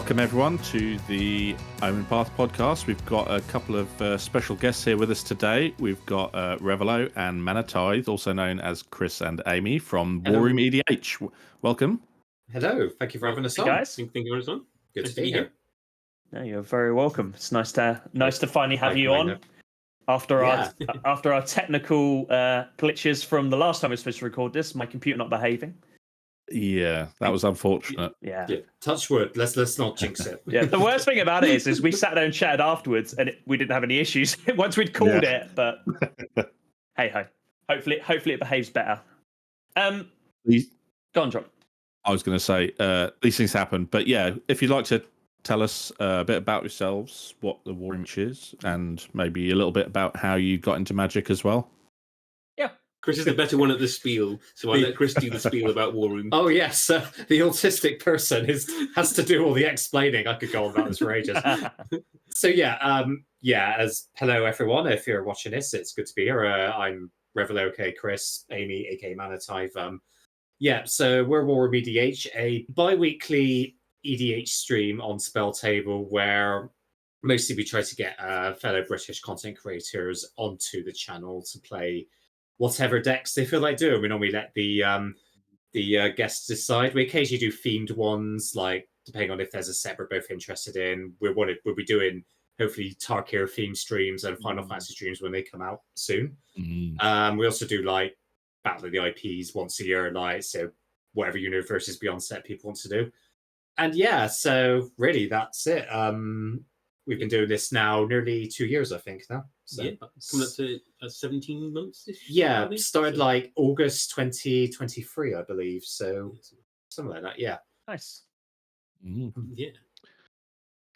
Welcome everyone to the Omen Path podcast. We've got a couple of special guests here with us today. We've got Revelo and Manatithe, also known as Chris and Aimee from WarRoom EDH. Welcome. Hello, thank you for having us on. Guys. Thank you for having us on. Good to be here. No, you're very welcome. It's nice to finally have you on after our technical glitches from the last time we were supposed to record this. My computer not behaving. Yeah, that was unfortunate. Yeah. Touch wood. Let's not jinx it. Yeah. The worst thing about it is we sat there and chatted afterwards, and we didn't have any issues once we'd called it. But hey ho. Hopefully it behaves better. Go on, John. I was going to say these things happen, but yeah, if you'd like to tell us a bit about yourselves, what the WarRoom is, and maybe a little bit about how you got into Magic as well. Chris is the better one at the spiel, so I let Chris do the spiel about WarRoom. Oh yes, the autistic person has to do all the explaining. I could go on about this for ages. So as hello everyone. If you're watching this, it's good to be here. I'm Revelo, aka Chris, Aimee, aka Manatithe. So we're WarRoom EDH, a bi-weekly EDH stream on Spell Table where mostly we try to get fellow British content creators onto the channel to play whatever decks they feel like doing. We normally let the guests decide. We occasionally do themed ones, like depending on if there's a set we're both interested in. We'll be doing hopefully Tarkir themed streams and Final Fantasy streams when they come out soon. We also do like Battle of the IPs once a year, like so whatever Universes Beyond set people want to do. And so really that's it. We've been doing this now nearly 2 years, I think now. So coming up to 17 months. Started like August 2023, I believe. So something like that. Yeah. Nice.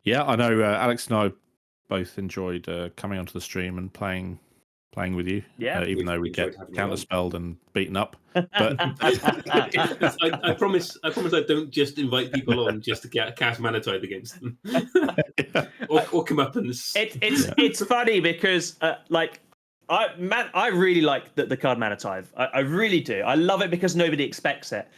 Yeah, I know Alex and I both enjoyed coming onto the stream and playing with you. Yeah, even though we get counterspelled and beaten up. But I promise I don't just invite people on just to cast Manatithe against them. or come up and it's funny because I really like the card Manatithe. I really do. I love it because nobody expects it.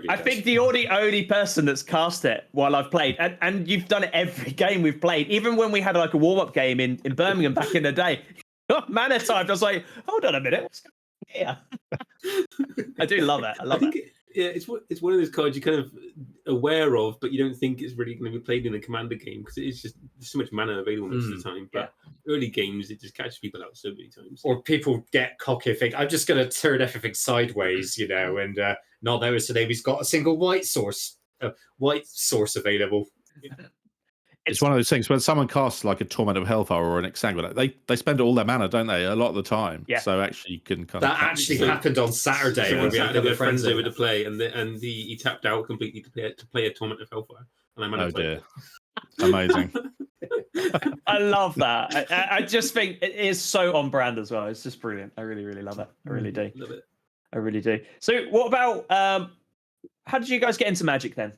I think the only person that's cast it while I've played, and you've done it every game we've played, even when we had like a warm-up game in Birmingham back in the day. Manatithe, I was like, hold on a minute, what's going on here? I do love it. I love it. It's one of those cards you're kind of aware of, but you don't think it's really going to be played in a commander game because it's just there's so much mana available most of the time. But early games, it just catches people out so many times. Or people get cocky and think, I'm just going to turn everything sideways, and not notice today he's got a single white source available. It's one of those things when someone casts like a Torment of Hellfire or an Exsanguinate, they spend all their mana, don't they? A lot of the time. Yeah. So actually, you can kind that actually happened on Saturday when we had other friends over to play, and he tapped out completely to play a Torment of Hellfire, and I managed. Oh dear! Amazing. I love that. I just think it is so on brand as well. It's just brilliant. I really, really love it. I really do. Love it. I really do. So, what about how did you guys get into Magic then?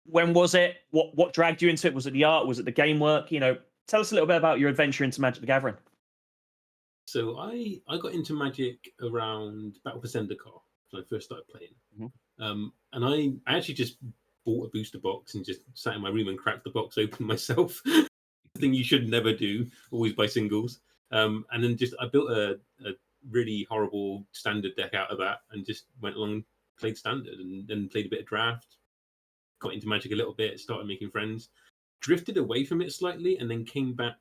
When was it? What dragged you into it? Was it the art? Was it the game work? Tell us a little bit about your adventure into Magic the Gathering. So I got into Magic around Battle for Zendikar when I first started playing. And I actually just bought a booster box and just sat in my room and cracked the box open myself. Thing you should never do, always buy singles. And then I built a really horrible standard deck out of that and just went along, played standard, and then played a bit of draft. Got into Magic a little bit, started making friends, drifted away from it slightly, and then came back.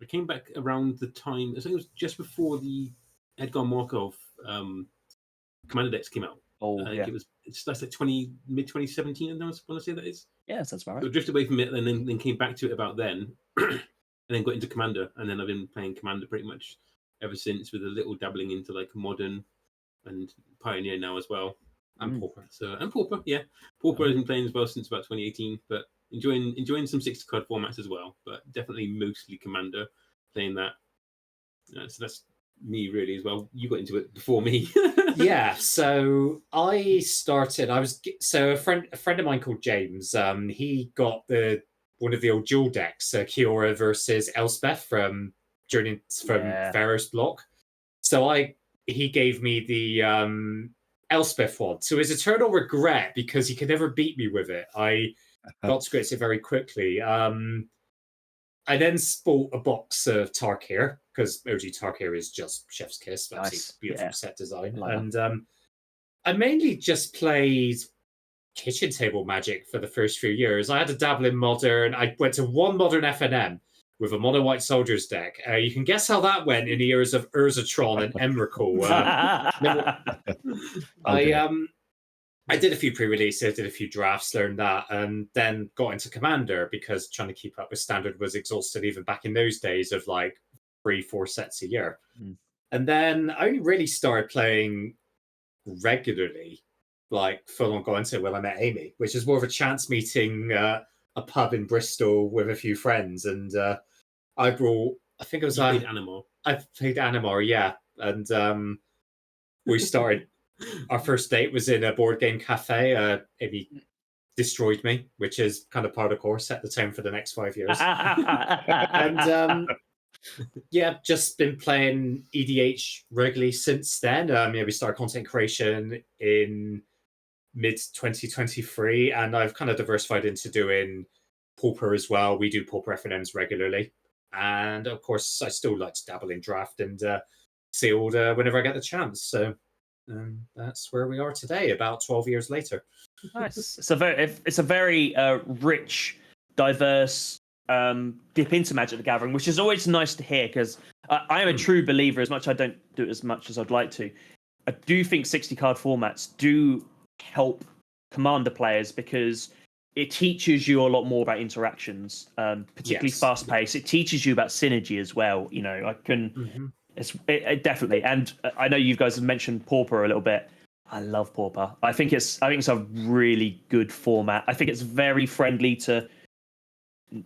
I came back around the time, I think it was just before the Edgar Markov Commander decks came out. That's like mid 2017, I want to say that is. Yes, that's right. So I drifted away from it, and then came back to it about then, and then got into Commander, and then I've been playing Commander pretty much ever since, with a little dabbling into like Modern and Pioneer now as well. And Pauper. Pauper has been playing as well since about 2018, but enjoying some 60 card formats as well, but definitely mostly Commander, playing that. So that's me really as well. You got into it before me. So I started. A friend of mine called James. He got one of the old dual decks, Kiora versus Elspeth from Pharaoh's block. So he gave me the Elspeth one, to his eternal regret, because he could never beat me with it. I got to grips it very quickly. I then bought a box of Tarkir because OG Tarkir is just chef's kiss. Nice. Beautiful set design. And I mainly just played kitchen table Magic for the first few years. I had to dabble in Modern. I went to one Modern FNM with a Mono White Soldiers deck. You can guess how that went in the years of Urzatron and Emrakul. I did a few pre-releases, did a few drafts, learned that, and then got into Commander because trying to keep up with Standard was exhausted even back in those days of like 3-4 sets a year. And then I only really started playing regularly, like full on going to when I met Aimee, which is more of a chance meeting a pub in Bristol with a few friends. And I brought, I think it was played Animal. I played Animal, yeah. And we started. Our first date was in a board game cafe. Amy destroyed me, which is kind of part of the course, set the tone for the next 5 years. And yeah, just been playing EDH regularly since then. We started content creation in mid 2023, and I've kind of diversified into doing Pauper as well. We do Pauper FNMs regularly. And of course, I still like to dabble in draft and sealed whenever I get the chance. So that's where we are today, about 12 years later. Nice. It's a very rich, diverse dip into Magic the Gathering, which is always nice to hear because I am a true believer. As much as I don't do it as much as I'd like to, I do think 60 card formats do help Commander players because it teaches you a lot more about interactions, particularly fast pace. It teaches you about synergy as well. You know, I can. It definitely, and I know you guys have mentioned Pauper a little bit. I love Pauper. I think it's a really good format. I think it's very friendly to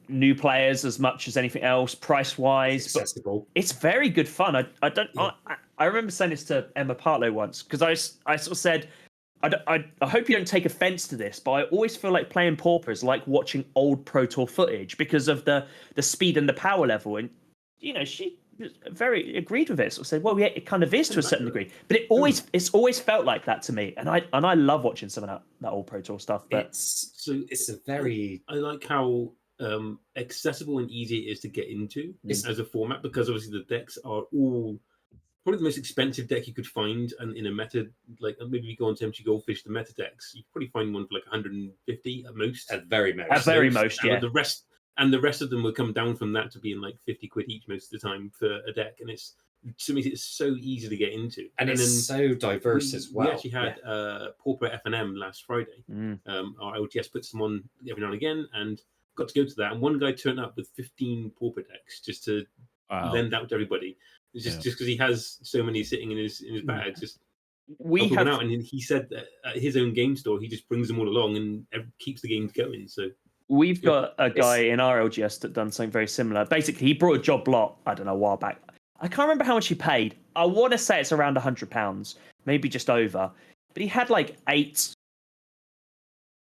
new players as much as anything else, price wise. Accessible. It's very good fun. I remember saying this to Emma Partlow once because I sort of said, I hope you don't take offense to this, but I always feel like playing Pauper is like watching old Pro Tour footage because of the speed and the power level. And you know, she very agreed with it. So said, well, yeah, it kind of is to a certain degree, but it's always felt like that to me. And I love watching some of that old Pro Tour stuff. But it's a very I like how accessible and easy it is to get into as a format because obviously the decks are all probably the most expensive deck you could find, and in a meta, like maybe you go on to MTG Goldfish, the meta decks, you could probably find one for like 150 at most. At very most. At very most, yeah. The rest of them will come down from that to being like 50 quid each most of the time for a deck, and it's to me it's so easy to get into, and it's so diverse as well. We actually had Pauper FNM last Friday. Our LGS puts them on every now and again, and got to go to that. And one guy turned up with 15 Pauper decks just to lend out to everybody. It's just because he has so many sitting in his bag. Just we have out, and he said that at his own game store, he just brings them all along and keeps the games going. So. We've got a guy in our LGS that done something very similar. Basically, he brought a job lot, I don't know, a while back. I can't remember how much he paid. I want to say it's around £100, maybe just over. But he had like 8,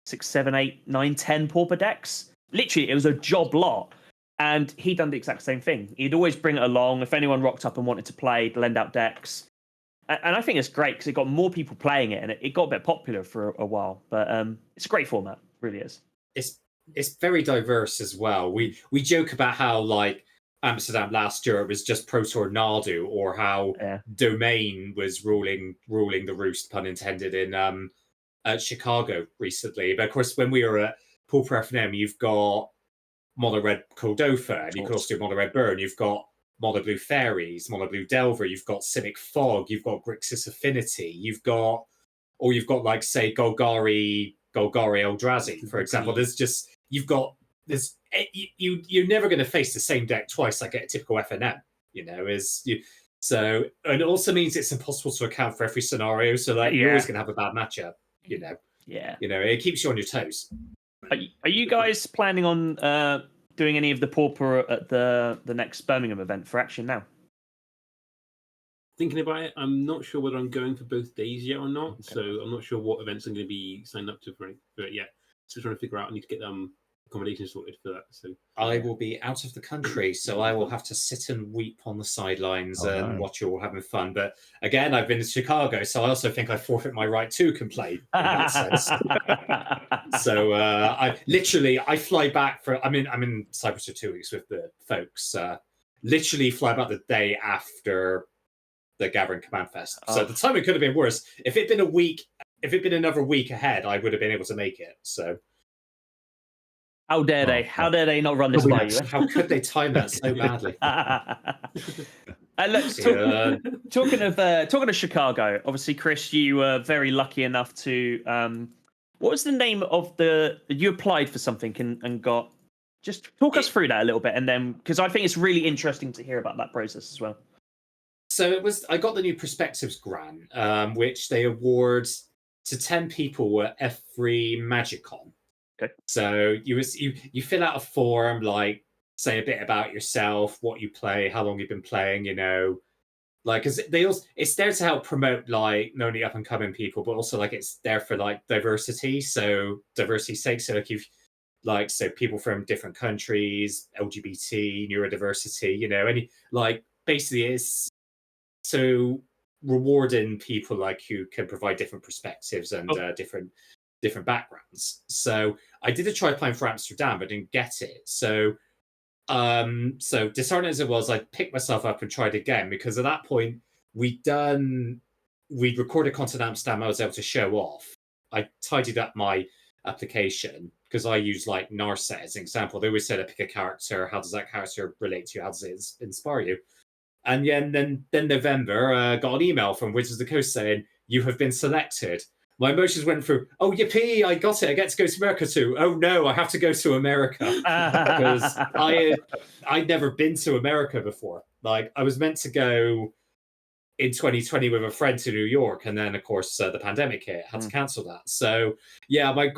6, 7, 8, 9, 10 Pauper decks. Literally, it was a job lot. And he'd done the exact same thing. He'd always bring it along. If anyone rocked up and wanted to play, lend out decks. And I think it's great because it got more people playing it and it got a bit popular for a while. But it's a great format, it really is. It's very diverse as well. We joke about how like Amsterdam last year it was just Pro Tour Nadu, or how Domain was ruling the roost, pun intended, in Chicago recently. But of course, when we were at Pauper FNM, you've got Mono Red Cordofa, and you can also do Mono Red Burn. You've got Mono Blue Fairies, Mono Blue Delver. You've got Simic Fog. You've got Grixis Affinity. You've got like say Golgari Eldrazi, for example. There's just you're never going to face the same deck twice like a typical FNM, you know, so, and it also means it's impossible to account for every scenario. So like you're always going to have a bad matchup, you know. Yeah. You know, it keeps you on your toes. Are you guys planning on doing any of the Pauper at the next Birmingham event for Action now? Thinking about it, I'm not sure whether I'm going for both days yet or not. Okay. So I'm not sure what events I'm going to be signed up to for it yet. So trying to figure out. I need to get accommodation sorted for that. So I will be out of the country, so I will have to sit and weep on the sidelines and watch you all having fun. But again, I've been to Chicago, so I also think I forfeit my right to complain in that sense. So I fly back I'm in Cyprus for 2 weeks with the folks. Literally fly back the day after the Gathering Command Fest. So the timing could have been worse. If it'd been another week ahead, I would have been able to make it. So how dare they? How dare they not run this by you? How could they time that so badly? Talking of Chicago, obviously, Chris, you were very lucky enough to. What was the name of you applied for something and got? Just talk us through that a little bit, and then because I think it's really interesting to hear about that process as well. So I got the new Perspectives grant, which they award to 10 people at every MagicCon. Okay. So you fill out a form, like say a bit about yourself, what you play, how long you've been playing, like because it's there to help promote like not only up and coming people, but also like it's there for like diversity. So diversity's sake. So like so people from different countries, LGBT, neurodiversity, any like basically it's so rewarding people like who can provide different perspectives and different backgrounds. So I did a try applying for Amsterdam, but didn't get it. So disheartening as it was, I picked myself up and tried again because at that point we'd recorded content in Amsterdam. I was able to show off. I tidied up my application because I use like Narset as an example. They always said to pick a character. How does that character relate to you? How does it inspire you? And then November, got an email from Wizards of the Coast saying, you have been selected. My emotions went through, oh, yippee, I got it. I get to go to America too. Oh, no, I have to go to America. Because I'd never been to America before. Like, I was meant to go in 2020 with a friend to New York. And then, of course, the pandemic hit. I had to cancel that. So, yeah, I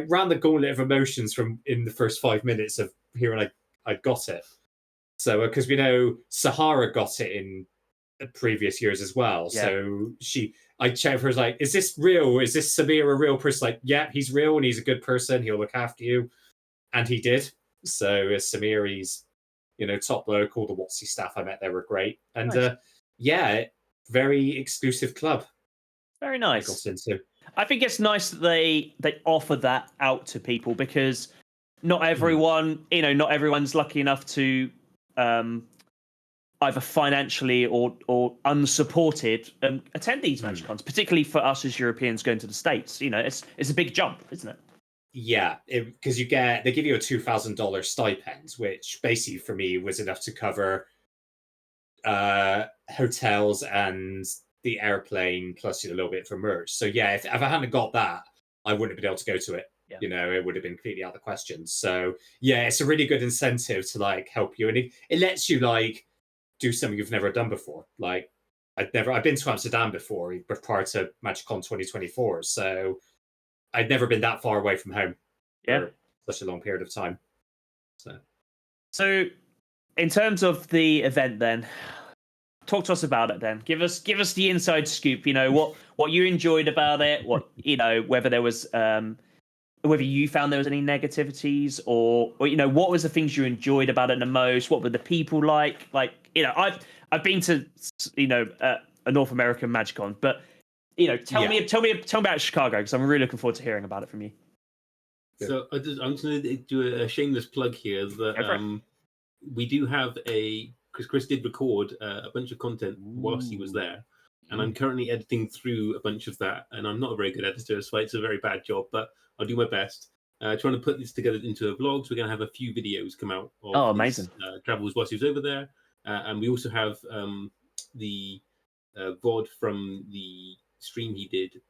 ran the gauntlet of emotions from in the first 5 minutes of hearing I got it. So, because we know Sahara got it in previous years as well. Yeah. So I checked her, like, is this real? Is this Samir a real person? Like, yeah, he's real and he's a good person. He'll look after you. And he did. So Samir, he's, top bloke. All the WotC staff I met there were great. And nice. Very exclusive club. Very nice. I think it's nice that they offer that out to people because not everyone, not everyone's lucky enough to either financially or unsupported attend these MagicCons, particularly for us as Europeans going to the States. It's a big jump, isn't it? Yeah, because they give you a $2,000 stipend, which basically for me was enough to cover hotels and the airplane plus a little bit for merch. So yeah, if I hadn't got that, I wouldn't have been able to go to it. Yeah. It would have been completely out of the question. So yeah, it's a really good incentive to like help you, and it lets you like do something you've never done before. Like I've been to Amsterdam before prior to MagicCon 2024, so I'd never been that far away from home for such a long period of time. So in terms of the event, then talk to us about it. Then give us the inside scoop. What you enjoyed about it. What whether there was. Whether you found there was any negativities or what was the things you enjoyed about it the most? What were the people like? Like, I've been to, a North American MagicCon, but, tell me about Chicago because I'm really looking forward to hearing about it from you. So I'm just going to do a shameless plug here that we do have because Chris did record a bunch of content whilst he was there. And I'm currently editing through a bunch of that. And I'm not a very good editor, so it's a very bad job, but I'll do my best. Trying to put this together into a vlog. So we're going to have a few videos come out of amazing. Travels whilst he was over there. And we also have the VOD from the stream he did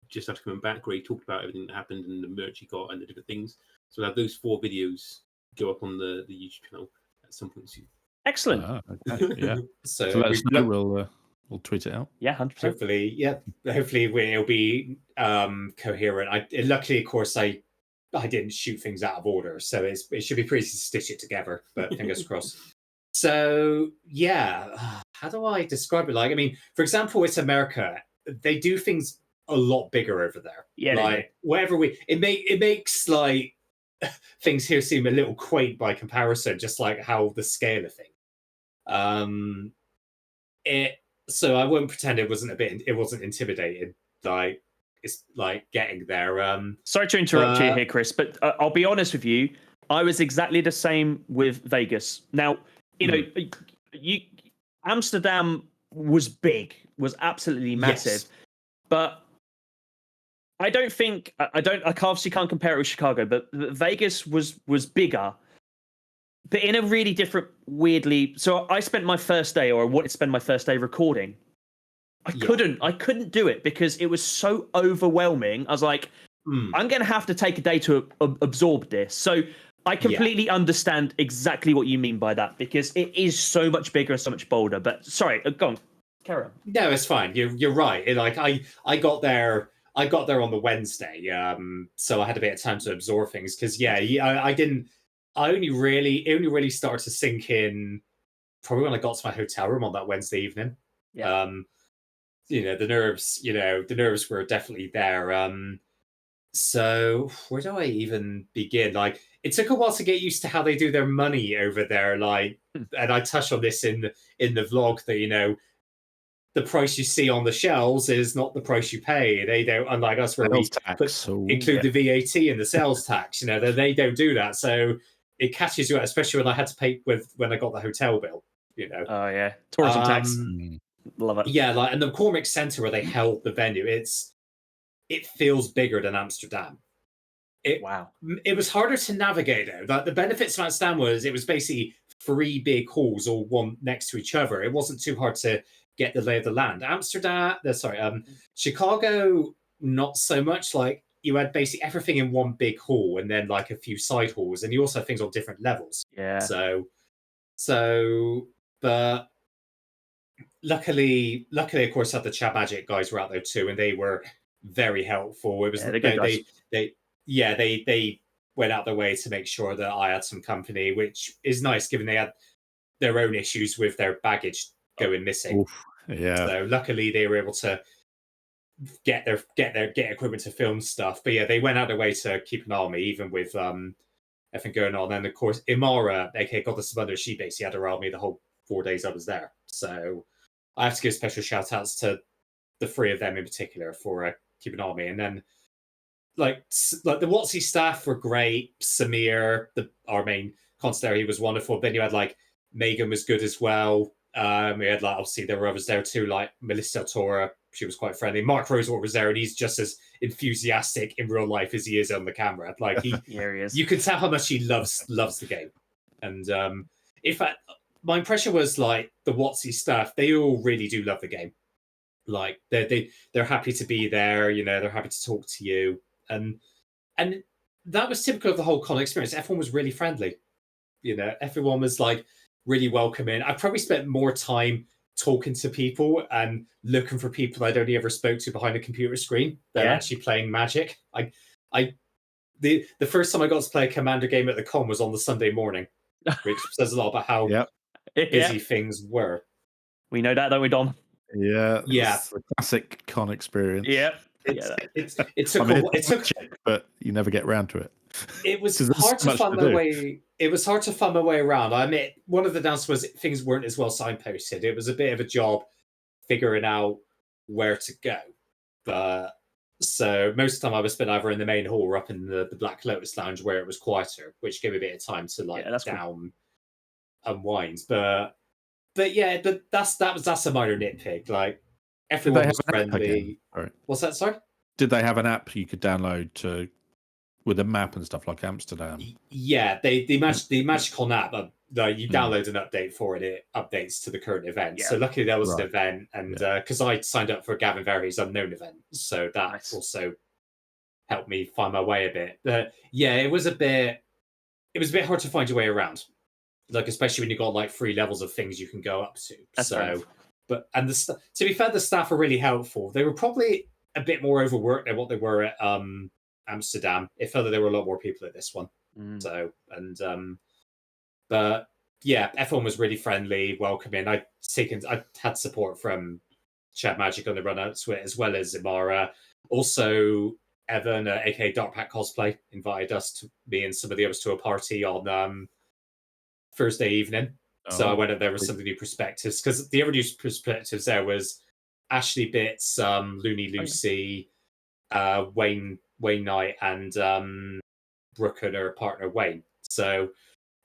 just after coming back, where he talked about everything that happened and the merch he got and the different things. So we'll have those 4 videos go up on the YouTube channel at some point soon. Excellent. Okay. Yeah. so let us know. We'll tweet it out. Yeah, 100%. Hopefully it'll be coherent. Luckily, of course, I didn't shoot things out of order, so it should be pretty easy to stitch it together. But fingers crossed. So yeah, how do I describe it? Like, I mean, for example, it's America. They do things a lot bigger over there. Yeah. Like wherever it makes like things here seem a little quaint by comparison, just like how the scale of things. So I won't pretend it wasn't intimidating. Like it's like getting there. Sorry to interrupt you here, Chris, but I'll be honest with you. I was exactly the same with Vegas. Now, you know, Amsterdam was big, was absolutely massive, Yes. but I obviously can't compare it with Chicago, but Vegas was bigger, but in a really different, weirdly. So I spent my first day, or I wanted to spend my first day recording. I couldn't do it because it was so overwhelming. I was like, I'm going to have to take a day to absorb this. So I completely understand exactly what you mean by that, because it is so much bigger and so much bolder. But sorry, go on, carry on. No, it's fine. You're right. I got there on the Wednesday, so I had a bit of time to absorb things. Because it only really started to sink in probably when I got to my hotel room on that Wednesday evening. Yeah. The nerves were definitely there. So where do I even begin? Like, it took a while to get used to how they do their money over there. Like, and I touched on this in the vlog that the price you see on the shelves is not the price you pay. They don't, unlike us, where we include the VAT and the sales tax. They don't do that, so it catches you out, especially when I had to pay when I got the hotel bill. Oh yeah, tourism tax. Love it. Yeah, like, and the Cormick Centre where they held the venue, it feels bigger than Amsterdam. Wow. It was harder to navigate though. Like, the benefits of Amsterdam was it was basically 3 big halls, all one next to each other. It wasn't too hard to get the lay of the land. Chicago, not so much. Like, you had basically everything in one big hall, and then like a few side halls, and you also have things on different levels. Yeah. But luckily, of course, the Chat Magic guys were out there too, and they were very helpful. It was they went out their way to make sure that I had some company, which is nice given they had their own issues with their baggage going missing. Oof, yeah. So luckily they were able to get equipment to film stuff. But yeah, they went out their way to keep an eye on me, even with everything going on. And of course, Imara, aka Goddess of Mother, she basically had to eye me the whole 4 days I was there. So I have to give special shout outs to the 3 of them in particular for keeping an eye on me. And then like the WotC staff were great. Samir, our main constantary, he was wonderful. Then you had like Megan was good as well. We had like, obviously there were others there too, like Melissa Del Toro. She was quite friendly. Mark Rosewater was there, and he's just as enthusiastic in real life as he is on the camera. Like he is. You can tell how much he loves the game. And in fact, my impression was like the WotC staff, they all really do love the game. Like they're happy to be there. They're happy to talk to you, and that was typical of the whole con experience. Everyone was really friendly. Everyone was like really welcoming. I probably spent more time talking to people and looking for people I'd only ever spoke to behind a computer screen than actually playing Magic. The first time I got to play a Commander game at the con was on the Sunday morning, which says a lot about how busy things were. We know that, don't we, Dom? Yeah. Yeah. The classic con experience. Yeah. It took, but you never get round to it. It was hard to find my way. It was hard to find my way around. I admit, one of the downsides was things weren't as well signposted. It was a bit of a job figuring out where to go. But so most of the time I was spent either in the main hall or up in the Black Lotus Lounge where it was quieter, which gave me a bit of time to unwind. But that's a minor nitpick. Like, everyone was friendly. Right. What's that? Sorry? Did they have an app you could download with a map and stuff like Amsterdam? Yeah, the MagicCon app. You download an update for it. It updates to the current event. Yeah. So luckily there was an event, and because I signed up for Gavin Verhey's Unknown event, so that also helped me find my way a bit. But yeah, it was a bit hard to find your way around. Like, especially when you got like 3 levels of things you can go up to. That's right. To be fair, the staff are really helpful. They were probably a bit more overworked than what they were at Amsterdam. It felt that there were a lot more people at this one. But yeah, everyone was really friendly, welcoming. I had support from Chat Magic on the run out to it, as well as Imara. Also, Evan, aka Dark Pack Cosplay, invited me and some of the others to a party on Thursday evening. So I went up there with some of the new perspectives, because the other new perspectives there was Ashley Bits, Looney Lucy, Wayne Knight, and Brooke and her partner Wayne. So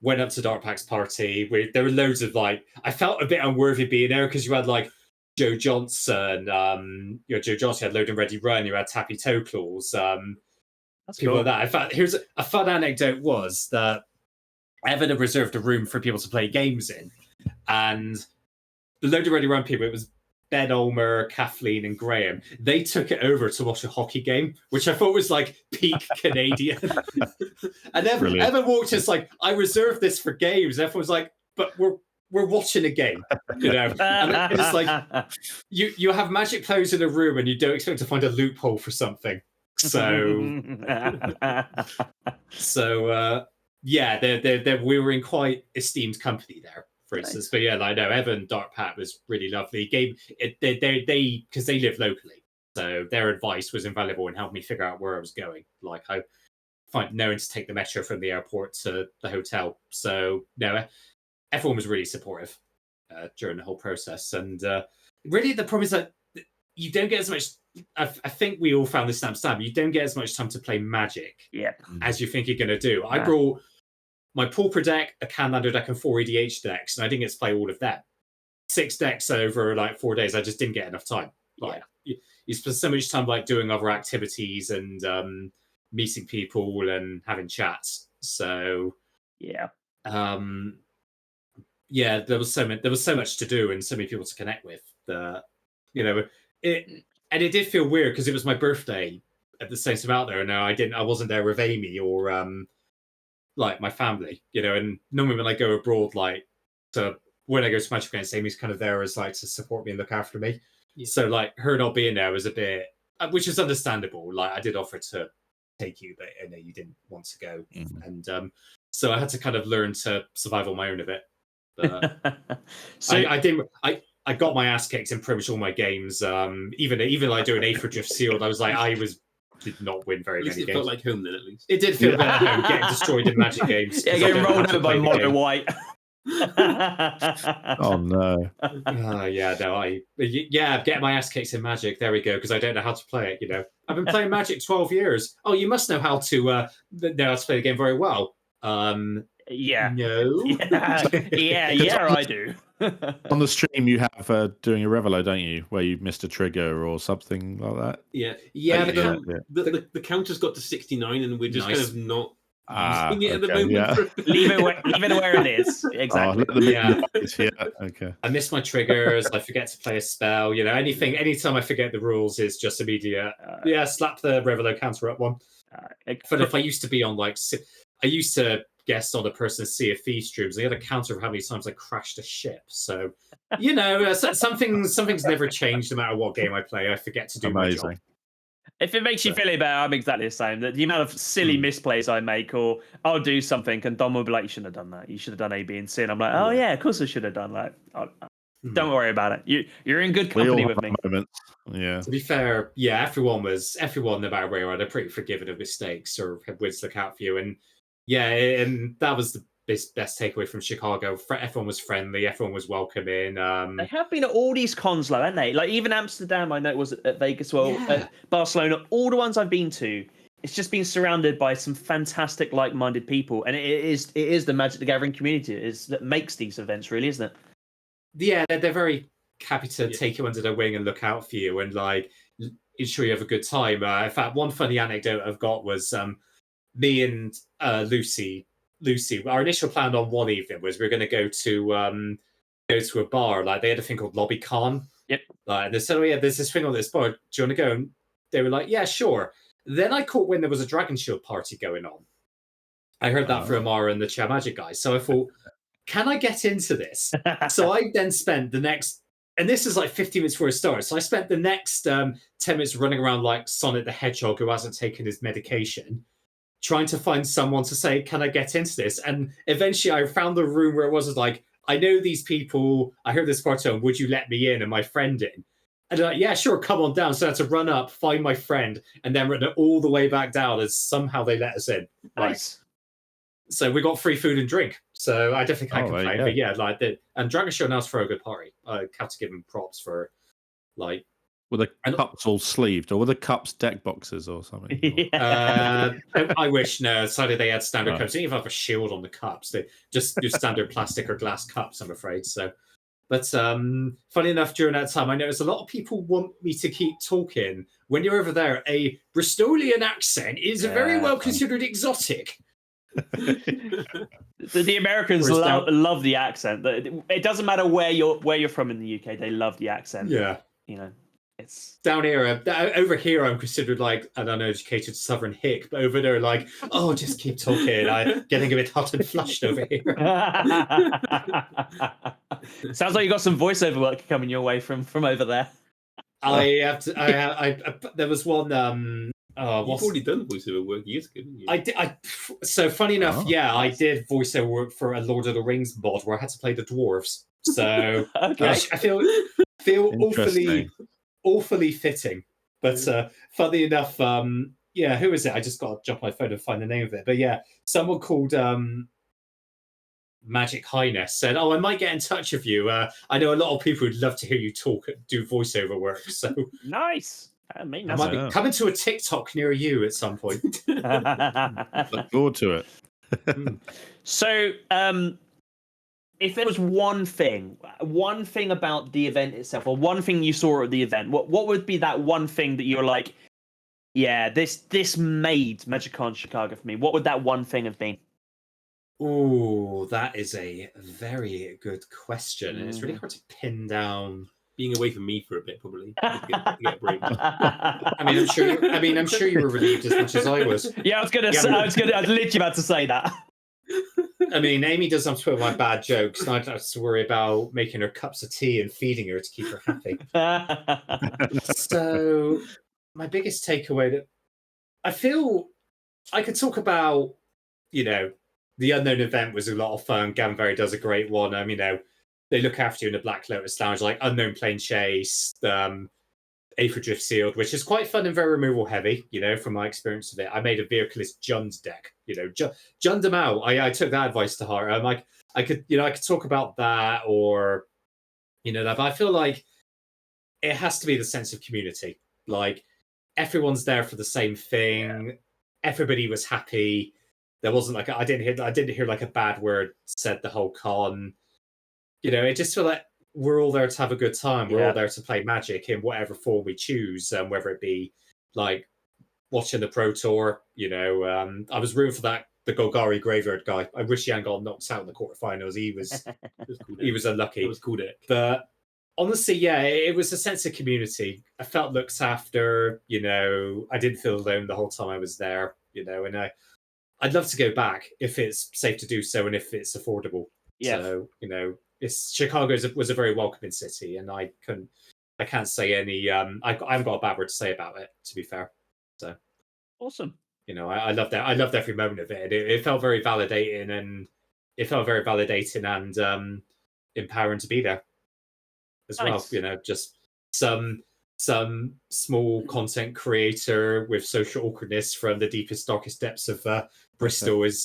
went up to Dark Pack's party. There were loads of I felt a bit unworthy being there, because you had Joe Johnson, Joe Johnson had Load and Ready Run, you had Tappy Toe Claws, people like that. In fact, here's a fun anecdote was that Evan had reserved a room for people to play games in, and the Load and Ready Run people, it was Ben Ulmer, Kathleen, and Graham. They took it over to watch a hockey game, which I thought was peak Canadian. And Evan walked just I reserved this for games. Everyone was but we're watching a game, And it's you have Magic players in a room, and you don't expect to find a loophole for something. So, we were in quite esteemed company there, for instance. But I know Evan Dark Pat was really lovely. They because they live locally, so their advice was invaluable and helped me figure out where I was going. I find knowing to take the metro from the airport to the hotel. So everyone was really supportive during the whole process. And really, the problem is that you don't get as much. I think we all found this stamp. You don't get as much time to play Magic as you think you're going to do. I brought my Pauper deck, a Canlander deck, and 4 EDH decks, and I didn't get to play all of them. 6 decks over 4 days. I just didn't get enough time. You spend so much time doing other activities and meeting people and having chats. So there was so much to do and so many people to connect with. It did feel weird because it was my birthday at the same time out there, and I wasn't there with Amy or my family, And normally when I go abroad, when I go to Magic Games, Amy's kind of there as to support me and look after me. Yeah. So her not being there was a bit, which is understandable. I did offer to take you, but I know you didn't want to go, and so I had to kind of learn to survive on my own a bit. But so I got my ass kicked in pretty much all my games. Even doing Aether Drift Sealed, I did not win very many games. It felt like home then, at least. It did feel like home, getting destroyed in Magic games. Getting rolled over by Mono White. Oh no. Getting my ass kicked in Magic. There we go, because I don't know how to play it. I've been playing Magic 12 years. Oh, you must know how to play the game very well. No. Yeah, I do. On the stream, you have doing a Revelo, don't you, where you missed a trigger or something like that? The counter's got to 69, and we're just kind of not using it at the moment. Yeah. Leave it where it is. Exactly. Okay. I miss my triggers. I forget to play a spell. Anytime I forget the rules, is just immediate. Slap the Revelo counter up one. But if I used to be on I used to guest on a person's Sea of Thieves streams. They had a counter of how many times I crashed a ship. So, something's never changed no matter what game I play. I forget to do my job. If it makes you feel any better, I'm exactly the same. The amount of silly misplays I make, or I'll do something, and Dom will be like, "You shouldn't have done that. You should have done A, B, and C." And I'm like, "Oh yeah, of course I should have done that." Don't worry about it. You're in good company with me. Yeah. To be fair, everyone, no matter where you are, they're pretty forgiving of mistakes or have ways to look out for you. And and that was the best takeaway from Chicago. Everyone was friendly. Everyone was welcoming. They have been at all these cons, haven't they? Even Amsterdam, I know it was at Vegas, Barcelona. All the ones I've been to, it's just been surrounded by some fantastic, like-minded people, and it is the Magic the Gathering community that makes these events, really, isn't it? Yeah, they're very happy to take you under their wing and look out for you and ensure you have a good time. In fact, one funny anecdote I've got was me and Lucy, our initial plan on one evening was we were going to go to a bar. They had a thing called LobbyCon. Yep. And they said, "Oh yeah, there's this thing on this bar. Do you want to go?" And they were like, "Yeah, sure." Then I caught when there was a Dragon Shield party going on. I heard that from Amara and the Chow Magic guys. So I thought, can I get into this? So I then spent the next, and this is 15 minutes before it starts. So I spent the next 10 minutes running around like Sonic the Hedgehog who hasn't taken his medication, trying to find someone to say, can I get into this? And eventually I found the room where it was I know these people, I heard this part of, would you let me in and my friend in? And they're like, yeah, sure, come on down. So I had to run up, find my friend, and then run all the way back down as somehow they let us in. Nice. So we got free food and drink. So I definitely can't complain. But yeah, like and Dragon Show announced for a good party. I have to give them props for like. Were the cups all sleeved, or were the cups deck boxes or something? I wish. No, sadly they had standard cups. They didn't even have a shield on the cups. They just do standard plastic or glass cups, I'm afraid. So, but funny enough, during that time, I noticed a lot of people want me to keep talking. When you're over there, a Bristolian accent is very well considered exotic. The Americans love the accent. It doesn't matter where you're from in the UK. They love the accent. Yeah, it's down here. Over here, I'm considered like an uneducated Southern hick, but over there, like, oh, just keep talking. I'm getting a bit hot and flushed over here. Sounds like you got some voiceover work coming your way from over there. I have to. There was one. You've already done voiceover work years ago, didn't you? I did. So funny enough, I did voiceover work for a Lord of the Rings mod where I had to play the dwarves. So I feel awfully fitting. But funny enough, who is it? I just got to jump on my phone and find the name of it. But yeah, someone called Magic Highness said, "Oh, I might get in touch with you. I know a lot of people would love to hear you do voiceover work. So nice. I might be coming to a TikTok near you at some point." Look forward to it. So, if there was one thing about the event itself, or one thing you saw at the event, what would be that one thing that you were like, yeah, this made MagicCon Chicago for me? What would that one thing have been? Oh, that is a very good question. It's really hard to pin down. Being away from me for a bit, probably. Get a break. I'm sure you were relieved as much as I was. Yeah, I was literally about to say that. I mean, Amy does some of my bad jokes, and I don't have to worry about making her cups of tea and feeding her to keep her happy. So, my biggest takeaway that I feel I could talk about, the Unknown event was a lot of fun. Gavin does a great one. They look after you in the Black Lotus Lounge, like Unknown Plane Chase, Aether Drift Sealed, which is quite fun and very removal heavy, from my experience of it. I made a Vehicleist Jund deck, Jund them out. I took that advice to heart. I could talk about that or, that, but I feel like it has to be the sense of community. Like, everyone's there for the same thing. Yeah. Everybody was happy. There wasn't like, I didn't hear like a bad word said the whole con. It just felt like we're all there to have a good time. We're all there to play Magic in whatever form we choose, whether it be like watching the Pro Tour. I was rooting for the Golgari Graveyard guy. I wish he hadn't got knocked out in the quarterfinals. He was unlucky. It was cool deck. But honestly, it was a sense of community. I felt looked after. I didn't feel alone the whole time I was there. And I'd love to go back if it's safe to do so and if it's affordable. Yeah. So Chicago was a very welcoming city, and I can't say any. I haven't got a bad word to say about it, to be fair. So awesome. I loved that. I loved every moment of it. It felt very validating, and empowering to be there as well. Just some small content creator with social awkwardness from the deepest, darkest depths of Bristol is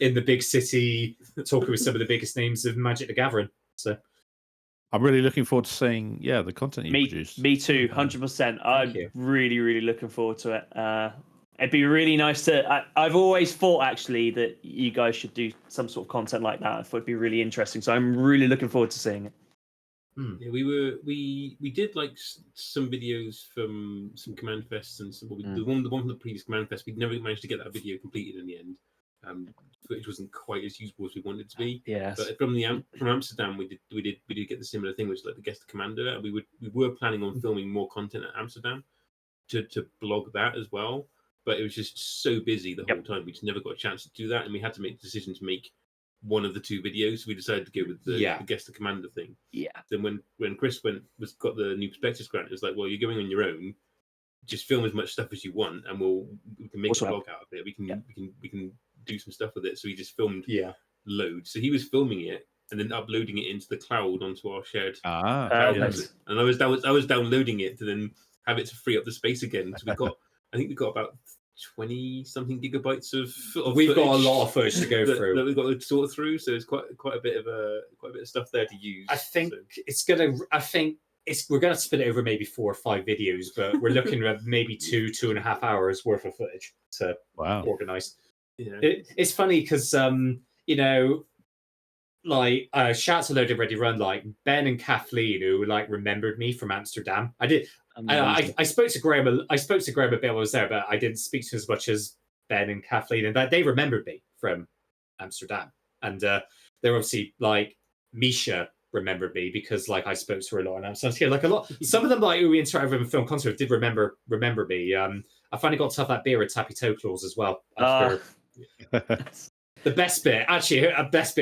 in the big city talking with some of the biggest names of Magic the Gathering. So I'm really looking forward to seeing the content you produce. Me too, 100%. I'm really, really looking forward to it. It'd be really nice to. I've always thought actually that you guys should do some sort of content like that. I thought it'd be really interesting. So I'm really looking forward to seeing it. Yeah, we did like some videos from some Command Fests and some, the one from the previous Command Fest. We never managed to get that video completed in the end. Which wasn't quite as usable as we wanted it to be. Yes. But from Amsterdam, we did get the similar thing, which is like the guest commander, and we were planning on filming more content at Amsterdam to blog that as well. But it was just so busy the whole time, we just never got a chance to do that, and we had to make the decision to make one of the two videos. So we decided to go with the guest commander thing. Yeah. Then when Chris got the new Perspectives grant, it was like, well, you're going on your own. Just film as much stuff as you want, and we can make a vlog out of it. We can do some stuff with it. So he just filmed loads. So he was filming it and then uploading it into the cloud onto our shared Ah, cloud. nice. And I was downloading it to then have it to free up the space again. So I think we got about 20 something gigabytes of We've got a footage lot of footage to go through. that we've got to sort through. So it's quite a bit of stuff there to use. I think we're gonna split it over maybe 4 or 5 videos, but we're looking at maybe 2.5 hours worth of footage to organize. Yeah. It's funny because like shout to Loaded Ready Run, like Ben and Kathleen, who like remembered me from Amsterdam. I spoke to Graham a bit while I was there, but I didn't speak to as much as Ben and Kathleen, and that they remembered me from Amsterdam. And they're obviously like Misha remembered me because like I spoke to her a lot in Amsterdam. Yeah, like a lot. Some of them like who we interacted with in film concert did remember me. I finally got to have that beer at Tappy Toe Claws as well. After the best bit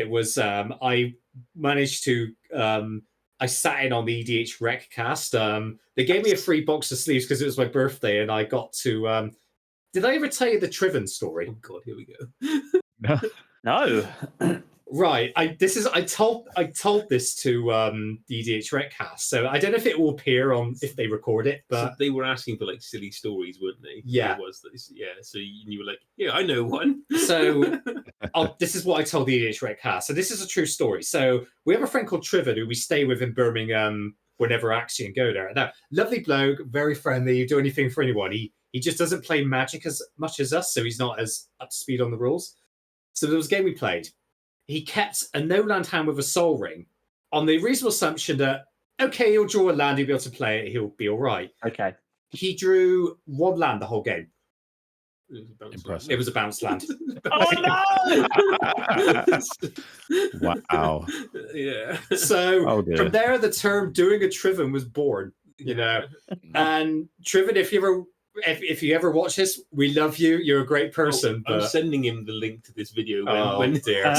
was I managed to I sat in on the EDH Rec cast. They gave me a free box of sleeves because it was my birthday, and I got to. Did I ever tell you the Triven story? Oh God, here we go. No. Right. I told this to the EDH Rec cast, so I don't know if it will appear on if they record it, but so they were asking for like silly stories, weren't they? Yeah. It was this, yeah. So you were like, yeah, I know one. So this is what I told the EDH Rec cast. So this is a true story. So we have a friend called Triven who we stay with in Birmingham whenever Action go there. Now, lovely bloke, very friendly, do anything for anyone. He just doesn't play Magic as much as us, so he's not as up to speed on the rules. So there was a game we played. He kept a no-land hand with a Soul Ring on the reasonable assumption that, okay, he'll draw a land, he'll be able to play it, he'll be all right. Okay. He drew 1 land the whole game. Impressive. It was a bounce land. Oh no! Wow. Yeah. So from there, the term doing a Triven was born, And Triven, if you ever watch this, we love you. You're a great person. I'm sending him the link to this video. When dear.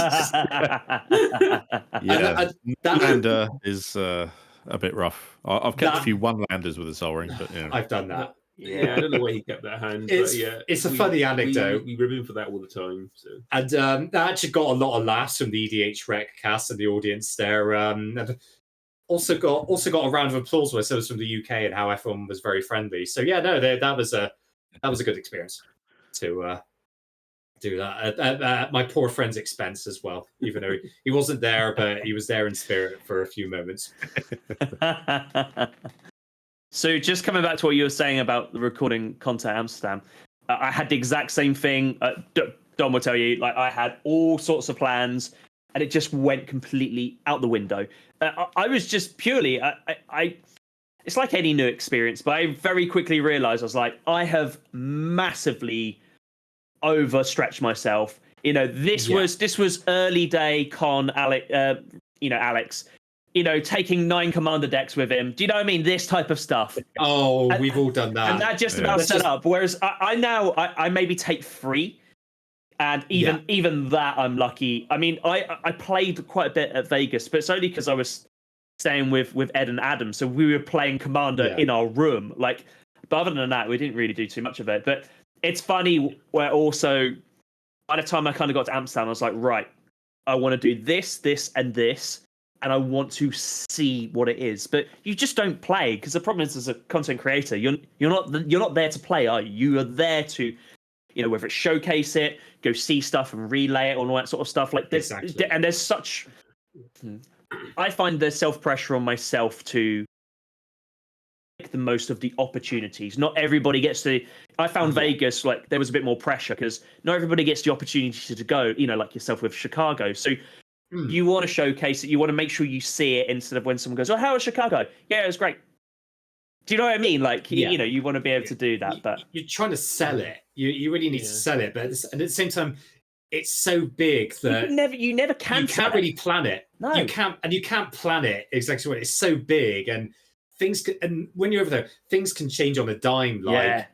One-lander is a bit rough. I've kept a few one-landers with a Soul Ring, but I've done that. Yeah, I don't know where he kept that hand. It's a funny anecdote. We rib him for that all the time. So. And that actually got a lot of laughs from the EDH Rec cast and the audience there. And also got a round of applause with us from the UK and how everyone was very friendly. So yeah, no, that was a good experience to do that at my poor friend's expense as well. Even though he wasn't there, but he was there in spirit for a few moments. So just coming back to what you were saying about the recording content Amsterdam, I had the exact same thing. Dom will tell you, like I had all sorts of plans, and it just went completely out the window. I was just purely, it's like any new experience, but I very quickly realized I was like, I have massively overstretched myself. This was early day con Alex. Taking 9 commander decks with him. Do you know what I mean? This type of stuff. Oh, we've all done that. And that just about set up. Whereas I maybe take 3. And even that, I'm lucky. I mean, I played quite a bit at Vegas, but it's only because I was staying with Ed and Adam. So we were playing Commander in our room. But other than that, we didn't really do too much of it. But it's funny where also, by the time I kind of got to Amsterdam, I was like, right, I want to do this, this, and this. And I want to see what it is, but you just don't play because the problem is, as a content creator, you're not there to play, are you? You are there to, whether it's showcase it, go see stuff and relay it, all that sort of stuff. Like this, exactly. And there's such. I find there's self-pressure on myself to make the most of the opportunities. Not everybody gets to. I found Vegas like there was a bit more pressure because not everybody gets the opportunity to go. Like yourself with Chicago, so. You want to showcase it. You want to make sure you see it instead of when someone goes, "Oh, how was Chicago? Yeah, it was great." Do you know what I mean? Like, you want to be able to do that. But you're trying to sell it. You really need to sell it. But at the same time, it's so big that you never can. You can't really plan it. No, you can't plan it exactly what it's so big, and and when you're over there, things can change on a dime. Like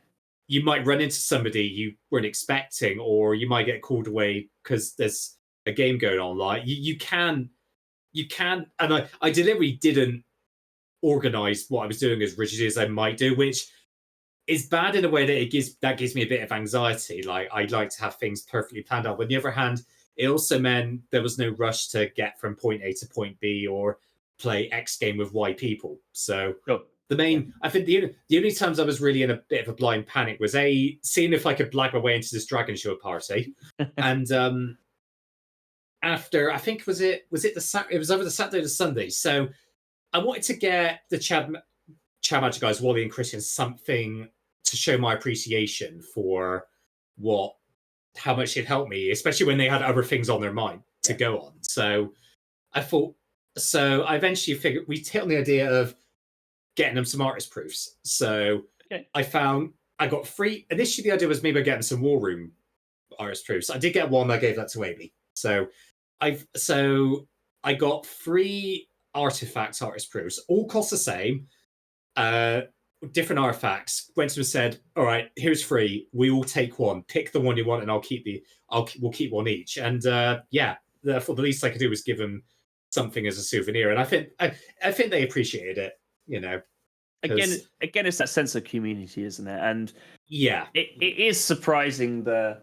you might run into somebody you weren't expecting, or you might get called away because there's a game going on. Like you can, and I deliberately didn't organize what I was doing as rigidly as I might do, which is bad in a way that gives me a bit of anxiety. Like I'd like to have things perfectly planned out. But on the other hand, it also meant there was no rush to get from point A to point B or play X game with Y people. So I think the only times I was really in a bit of a blind panic was seeing if I could blag my way into this Dragon Show party, and after I think was it over the Saturday to Sunday. So I wanted to get the Chad Magic guys, Wally and Christian, something to show my appreciation for how much it helped me, especially when they had other things on their mind to go on. So I I eventually figured we hit on the idea of getting them some artist proofs. So I got free. Initially, the idea was maybe getting some WarRoom artist proofs. I did get one. I gave that to Aimee. So I got 3 artifacts artist proofs. All cost the same. Different artifacts. Went to him and said, "All right, here's 3. We all take one. Pick the one you want, and we'll keep one each." And therefore, the least I could do was give them something as a souvenir. And I think they appreciated it. Again, it's that sense of community, isn't it? And it is surprising the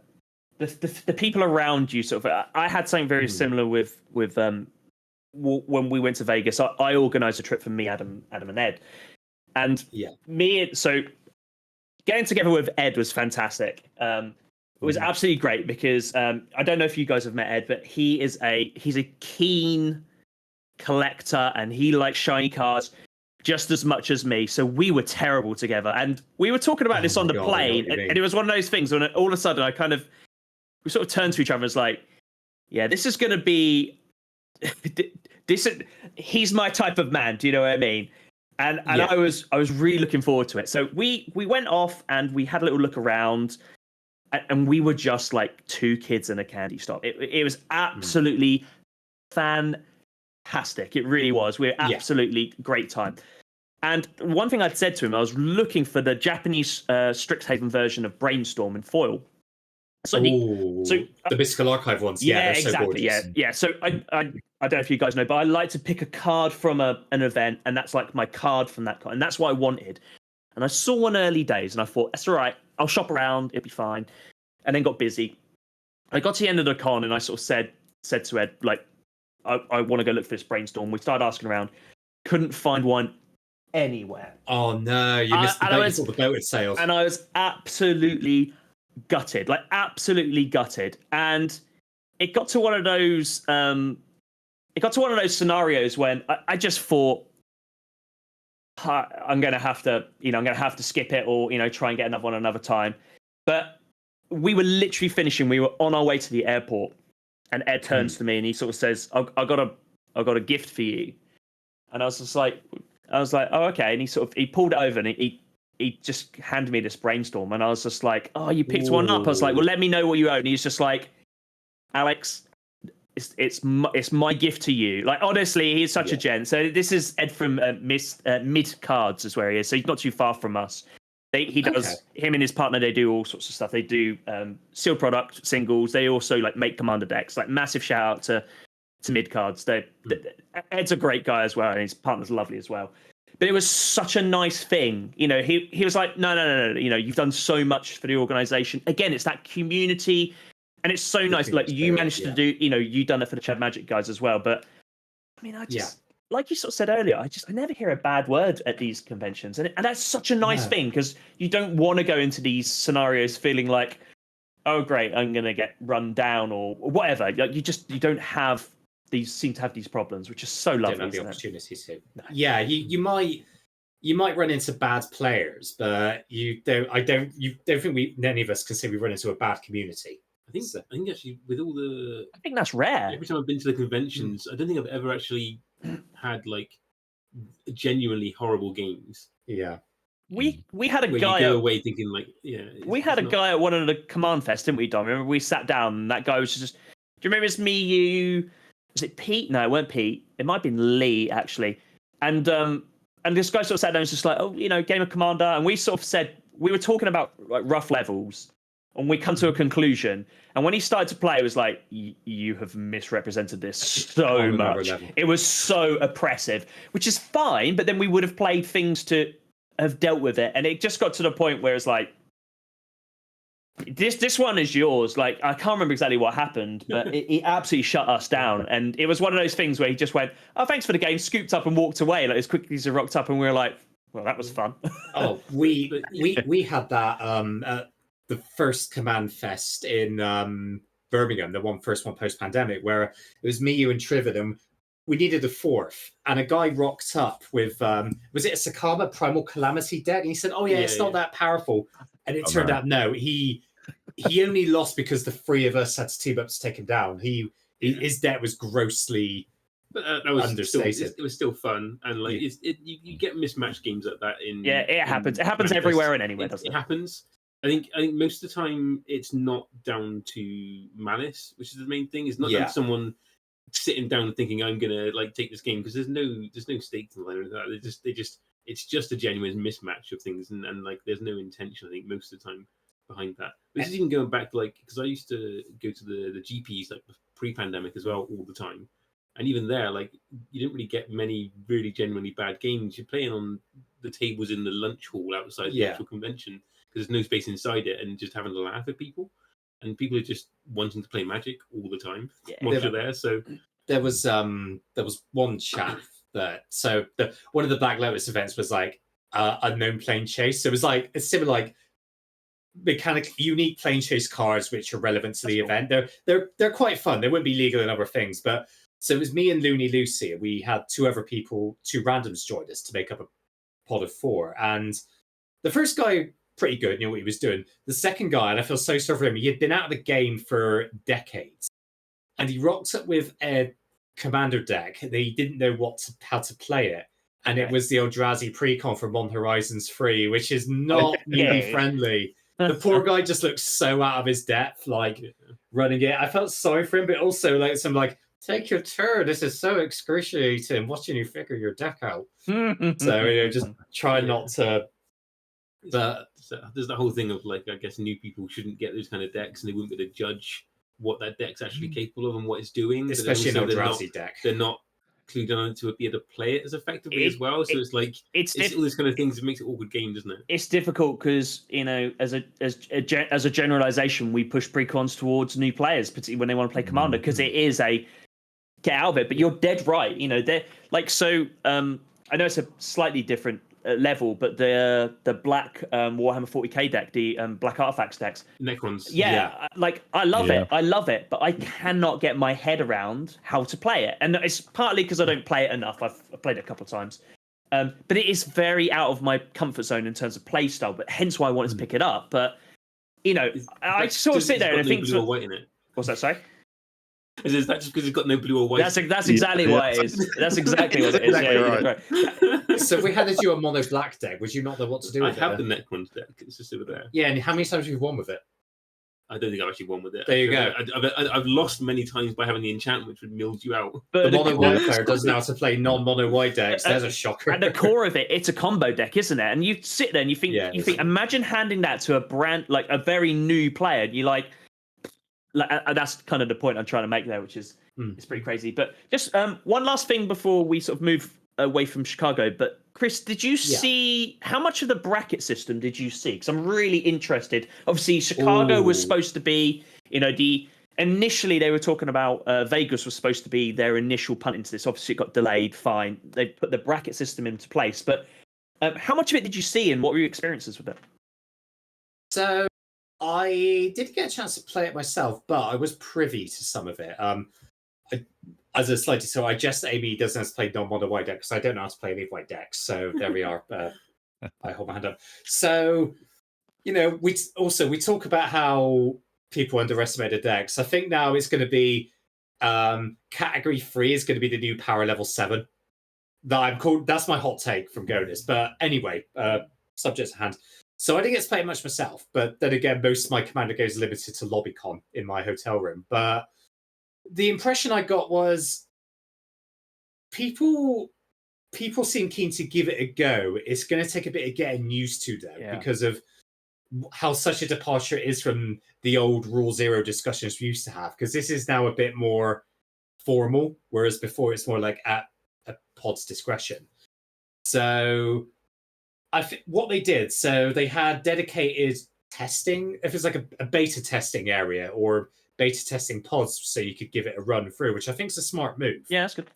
people around you. Sort of, I had something very similar with when we went to Vegas. I organised a trip for me, Adam, and Ed, and so getting together with Ed was fantastic. It was absolutely great because I don't know if you guys have met Ed, but he's a keen collector and he likes shiny cards just as much as me. So we were terrible together, and we were talking about this on the plane, and it was one of those things when all of a sudden we sort of turned to each other and was like, yeah, this is going to be he's my type of man. Do you know what I mean? And I was really looking forward to it. So we went off and we had a little look around, and we were just like 2 kids in a candy shop. It was absolutely fantastic. It really was. We were absolutely great time. And one thing I'd said to him, I was looking for the Japanese Strixhaven version of Brainstorm in foil. So the Mystical Archive ones. Yeah, they're exactly. So yeah. So I don't know if you guys know, but I like to pick a card from an event, and that's like my card from that card, and that's what I wanted. And I saw one early days, and I thought, that's all right. I'll shop around. It'll be fine. And then got busy. I got to the end of the con, and I sort of said to Ed, like, I want to go look for this Brainstorm. We started asking around. Couldn't find one anywhere. Oh, no. You missed the bloated sales. And I was absolutely gutted. And it got to one of those scenarios when I just thought, I'm going to have to skip it or, try and get another one another time. But we were literally finishing. We were on our way to the airport, and Ed turns to me and he sort of says, I got a gift for you. And I was like, oh, okay. And he pulled it over and he just handed me this Brainstorm. And I was just like, oh, you picked one up. I was like, well, let me know what you own. And he's just like, Alex, it's my gift to you. Like, honestly, he's such a gent. So this is Ed from Mid Cards is where he is. So he's not too far from us. He does, him and his partner, they do all sorts of stuff. They do sealed product singles. They also like make commander decks. Like, massive shout out to Mid Cards. Ed's a great guy as well, and his partner's lovely as well. But it was such a nice thing. He was like, no. You've done so much for the organization. Again, it's that community, and it's so nice. Like, you managed to do, you've done it for the Chad Magic guys as well. But I mean, like you sort of said earlier, I never hear a bad word at these conventions, and that's such a nice thing, because you don't want to go into these scenarios feeling like, oh great, I'm going to get run down or whatever. Like, you seem to have these problems, which is so lovely. Don't have the opportunity to. No. Yeah, you might run into bad players, but you don't. You don't think any of us can say we run into a bad community. I think actually with all the. I think that's rare. Every time I've been to the conventions, I don't think I've ever actually had like genuinely horrible games. Yeah. We had a guy. You go away thinking like, we had a guy at one of the Command Fest, didn't we, Dom? Remember we sat down and that guy was just. Do you remember it's me, you? Was it Pete? No, it weren't Pete. It might have been Lee, actually. And this guy sort of sat down and was just like, game of Commander. And we sort of said, we were talking about like rough levels, and we come to a conclusion. And when he started to play, it was like, you have misrepresented this so much. It was so oppressive, which is fine. But then we would have played things to have dealt with it. And it just got to the point where it's like, This one is yours. Like, I can't remember exactly what happened, but it absolutely shut us down. And it was one of those things where he just went, "Oh, thanks for the game," scooped up and walked away like as quickly as he rocked up, and we were like, "Well, that was fun." Oh, we had that at the first Command Fest in Birmingham, the first one post pandemic, where it was me, you, and Trivet, and we needed a fourth, and a guy rocked up with was it a Sakama Primal Calamity deck? And he said, "Oh yeah, it's not that powerful," and it turned out no, he only lost because the three of us had to team up to take him down. His deck was grossly that was understated. It was still fun, and like you get mismatched games like that in. Yeah, it happens. It happens everywhere and anywhere, doesn't it? It happens. I think most of the time it's not down to malice, which is the main thing. It's not down to someone sitting down and thinking I'm gonna like take this game, because there's no stakes in that. It's just a genuine mismatch of things, and like there's no intention, I think, most of the time behind that. This is even going back to, like, because I used to go to the GPs like pre-pandemic as well all the time, and even there, like, you didn't really get many really genuinely bad games. You're playing on the tables in the lunch hall outside the actual convention because there's no space inside it, and just having to laugh at people, and people are just wanting to play Magic all the time once you're there. So there was one chap that one of the Black Lotus events was like unknown plane chase. So it was like it's similar, like mechanic unique plane chase cards which are relevant to the event. They're quite fun. They wouldn't be legal in other things, but so it was me and Looney Lucy. We had two randoms join us to make up a pod of 4. And the first guy, pretty good, knew what he was doing. The second guy, and I feel so sorry for him, he had been out of the game for decades, and he rocked up with a commander deck that he didn't know how to play it. And it was the Eldrazi Precon from On Horizons 3, which is not newbie friendly. The poor guy just looked so out of his depth, like running it. I felt sorry for him, but also like some like, take your turn. This is so excruciating watching you figure your deck out. So just try not to. But there's that whole thing of like, I guess new people shouldn't get those kind of decks, and they wouldn't be able to judge what that deck's actually capable of and what it's doing. Especially an Eldrazi deck. They're not clued on to be able to play it as effectively as well. So it's like it's all these kind of things that makes it awkward game, doesn't it? It's difficult because, you know, as a generalization, we push precons towards new players, particularly when they want to play Commander, because it is a get out of it. But you're dead right. You know, they're like so. I know it's a slightly different level, but the black Warhammer 40k deck, the black artifacts decks, Necrons, like I love it, but I cannot get my head around how to play it, and it's partly because I don't play it enough. I've played it a couple of times, but it is very out of my comfort zone in terms of play style. But hence why I wanted to pick it up. But you know, I sort of sit there and I think, blue or white in it. What's that? Sorry. Is that just because it's got no blue or white? That's exactly what it is. That's exactly what it is. Exactly right. So if we handed you a mono black deck, would you not know what to do with it? I have the Necrons deck. It's just over there. Yeah, and how many times have you won with it? I don't think I've actually won with it. There you go. I've lost many times by having the enchantment, which would milled you out. But the mono white player does know how to play non-mono white decks. There's a shocker. At the core of it, it's a combo deck, isn't it? And you sit there and you think, imagine handing that to a very new player. And you're like that's kind of the point I'm trying to make there, which is it's pretty crazy. But just one last thing before we sort of move away from Chicago. But Chris, did you see how much of the bracket system did you see? Because I'm really interested. Obviously, Chicago was supposed to be, you know, initially they were talking about Vegas was supposed to be their initial punt into this. Obviously, it got delayed. Fine, they put the bracket system into place. But how much of it did you see, and what were your experiences with it? So I didn't get a chance to play it myself, but I was privy to some of it. As a slight, so I just Aimee doesn't have to play non-mono white deck because I don't know how to play any white decks. So there we are. I hold my hand up. So, you know, we talk about how people underestimate the decks. I think now it's going to be category 3 is going to be the new power level 7. That's my hot take from Godis. But anyway, subject at hand. So I didn't get to play it much myself, but then again, most of my commander games are limited to LobbyCon in my hotel room. But the impression I got was people seem keen to give it a go. It's going to take a bit of getting used to, though, because of how such a departure it is from the old Rule Zero discussions we used to have. Because this is now a bit more formal, whereas before it's more like at a pod's discretion. So what they did, so they had dedicated testing, if it's like a beta testing area or beta testing pods, so you could give it a run through, which I think is a smart move. Yeah, that's good.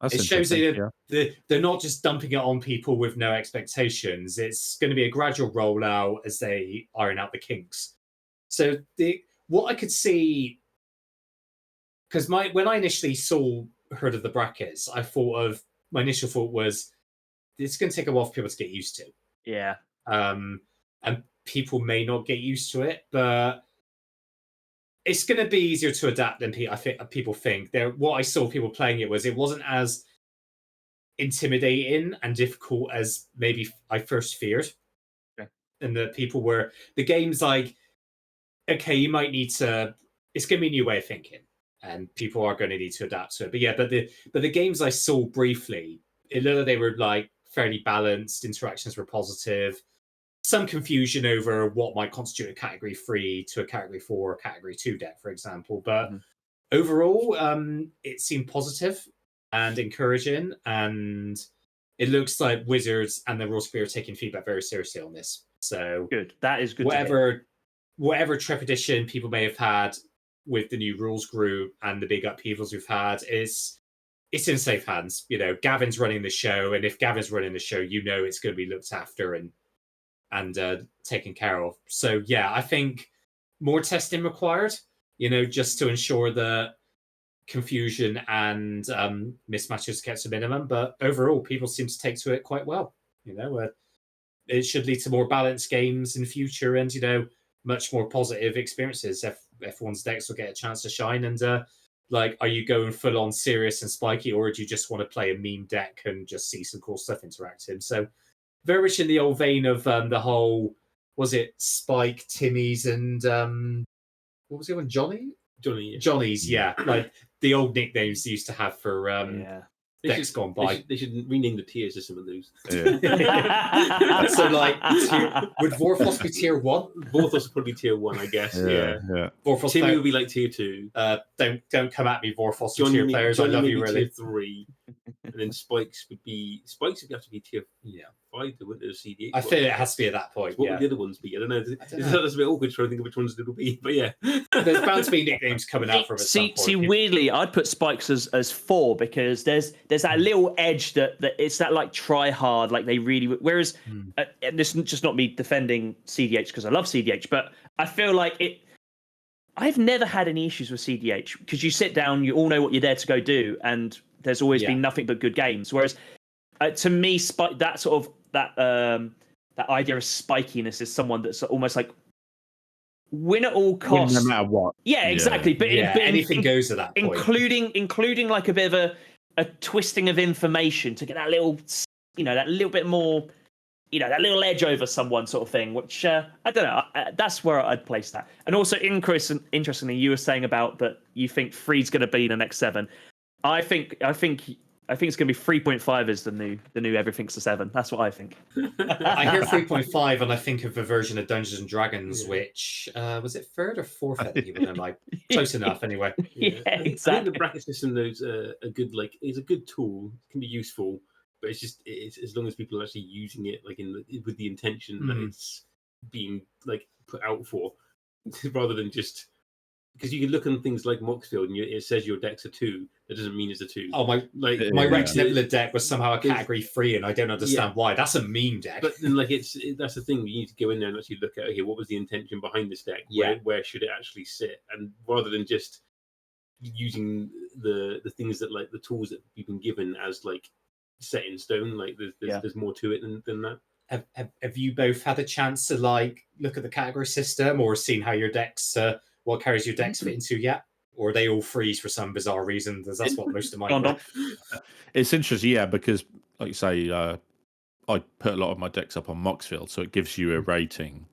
That's It shows interesting, that they're not just dumping it on people with no expectations. It's going to be a gradual rollout as they iron out the kinks. So what I could see, because when I initially heard of the brackets, my initial thought was it's going to take a while for people to get used to. Yeah. And people may not get used to it, but it's going to be easier to adapt than people think. What I saw people playing it wasn't as intimidating and difficult as maybe I first feared. Okay. And that the game's like, okay, you might need to. It's going to be a new way of thinking, and people are going to need to adapt to it. But yeah, but the games I saw briefly, it looked like they were like fairly balanced. Interactions were positive. Some confusion over what might constitute a category 3 to a category 4 or category 2 deck, for example. But overall, it seemed positive and encouraging, and it looks like Wizards and the Rules Committee are taking feedback very seriously on this. So good. That is good. Whatever trepidation people may have had with the new rules group and the big upheavals we've had, it's in safe hands. You know, Gavin's running the show, and if Gavin's running the show, you know it's going to be looked after and taken care of. So yeah, I think more testing required, just to ensure that confusion and mismatches get to minimum. But overall, people seem to take to it quite well. It should lead to more balanced games in future, and much more positive experiences. Everyone's decks will get a chance to shine. And are you going full on serious and spiky, or do you just want to play a meme deck and just see some cool stuff interactive? So very much in the old vein of the whole, was it Spike, Timmy's, and what was the one? Johnny's, yeah. Like the old nicknames they used to have for decks gone by. They should rename the tiers to some of those. Yeah. So would Vorthos be tier 1? Vorthos would probably be tier 1, I guess. Yeah. Vorthos Timmy would be like tier 2. Don't come at me, Vorthos tier players. I love you, really. Tier 3. And then Spikes would have to be tier 5 to win the CDH. I think it has to be at that point. What would the other ones be? I don't know. That's a bit awkward trying to think of which ones it'll be, but yeah. There's bound to be nicknames coming out from it. See, weirdly, I'd put Spikes as 4 because there's that little edge that it's that like try hard, like they really. Whereas, and this is just not me defending CDH because I love CDH, but I feel like it. I've never had any issues with CDH because you sit down, you all know what you're there to go do, and there's always been nothing but good games. Whereas, to me, that idea of spikiness is someone that's almost like win at all costs, no matter what. Yeah, exactly. But anything goes at that point, including like a bit of a twisting of information to get that little, that little bit more, that little edge over someone sort of thing. Which I don't know. That's where I'd place that. And also, interestingly, you were saying about that you think 3's going to be the next 7. I think it's going to be 3.5 is the new everything's a 7. That's what I think. I hear 3.5 and I think of a version of Dungeons and Dragons, which was it 3rd or 4th that people don't like? Close enough, anyway. Yeah, exactly. I think the bracket system though is a good tool. It can be useful, but it's as long as people are actually using it with the intention that it's being put out for, rather than just. Because you can look on things like Moxfield and it says your deck's a 2. That doesn't mean it's a 2. Oh, my Rex Nibbler deck was somehow a category 3, and I don't understand why. That's a meme deck. But then, that's the thing. You need to go in there and actually look at, okay, what was the intention behind this deck? Where should it actually sit? And rather than just using the things that the tools that you've been given as set in stone, there's more to it than that. Have you both had a chance to look at the category system or seen how your decks? What carries your decks fit into yet? Or are they all freeze for some bizarre reason? Because that's what most of mine are. It's interesting, because, like you say, I put a lot of my decks up on Moxfield, so it gives you a rating,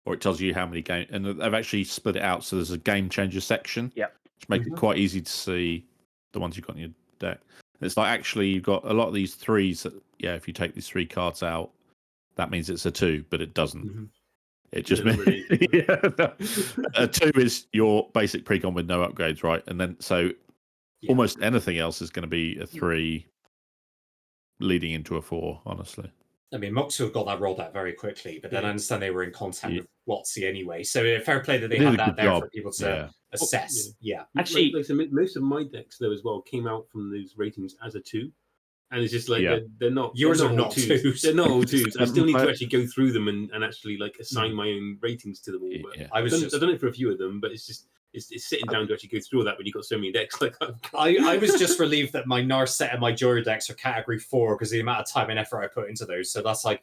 or it tells you how many games. And they've actually split it out, so there's a game changer section, which makes it quite easy to see the ones you've got in your deck. And it's actually, you've got a lot of these 3s that, if you take these 3 cards out, that means it's a 2, but it doesn't. It just means a 2 is your basic precon with no upgrades, right? And then almost anything else is going to be a 3 leading into a 4, honestly. I mean, Moxu got that rolled out very quickly, but then I understand they were in contact with WotC anyway. So fair play that they had that there for people to assess. Yeah. Actually, like most of my decks though as well came out from those ratings as a 2. And it's just like they're not. Yours are not twos. They're not all 2s. I still need to actually go through them and actually like assign my own ratings to them all. But I've done it for a few of them, but it's just it's sitting down to actually go through all that when you've got so many decks like that. I was just relieved that my Narset and my Jory decks are category 4 because the amount of time and effort I put into those. So that's like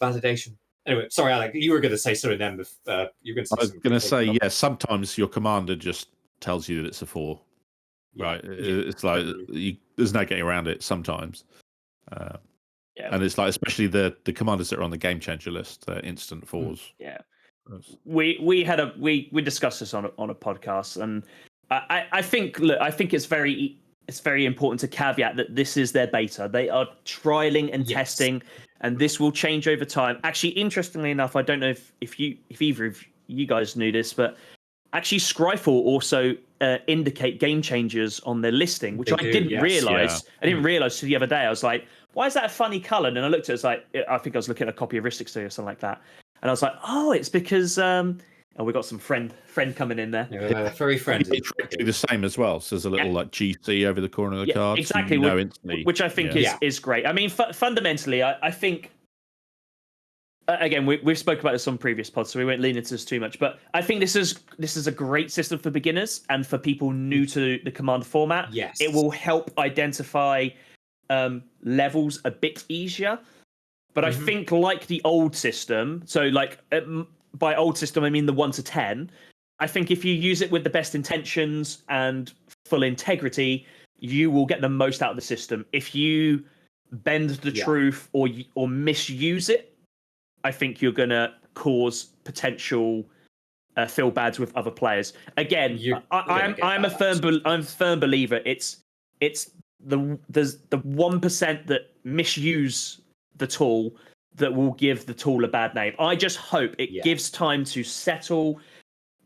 validation. Anyway, sorry, Alec, you were going to say something then. You're going to. I was going to say, yeah. Sometimes your commander just tells you that it's a 4. Right, it's like there's no getting around it sometimes, and it's like especially the commanders that are on the game changer list, instant 4s. Yeah, we discussed this on a podcast, and I think it's very important to caveat that this is their beta. They are trialing and testing, and this will change over time. Actually, interestingly enough, I don't know if either of you guys knew this, but actually Scryfall also indicate game changers on their listing, which I didn't realize. I didn't realize till the other day. I was like, why is that a funny color? And I looked at it, it's like, I think I was looking at a copy of Ristic Studio or something like that. And I was like, oh, it's because we got some friend coming in there. Very friendly. It's exactly the same as well. So there's a little like GC over the corner of the card. Exactly. Which I think is great. I mean, fundamentally, I think again, we've spoke about this on previous pods, so we won't lean into this too much. But I think this is a great system for beginners and for people new to the Commander format. Yes, it will help identify levels a bit easier. But I think like the old system, so like by old system I mean the 1 to 10. I think if you use it with the best intentions and full integrity, you will get the most out of the system. If you bend the truth or misuse it, I think you're going to cause potential feel bads with other players. Again, I'm a firm believer. It's the 1% that misuse the tool that will give the tool a bad name. I just hope it gives time to settle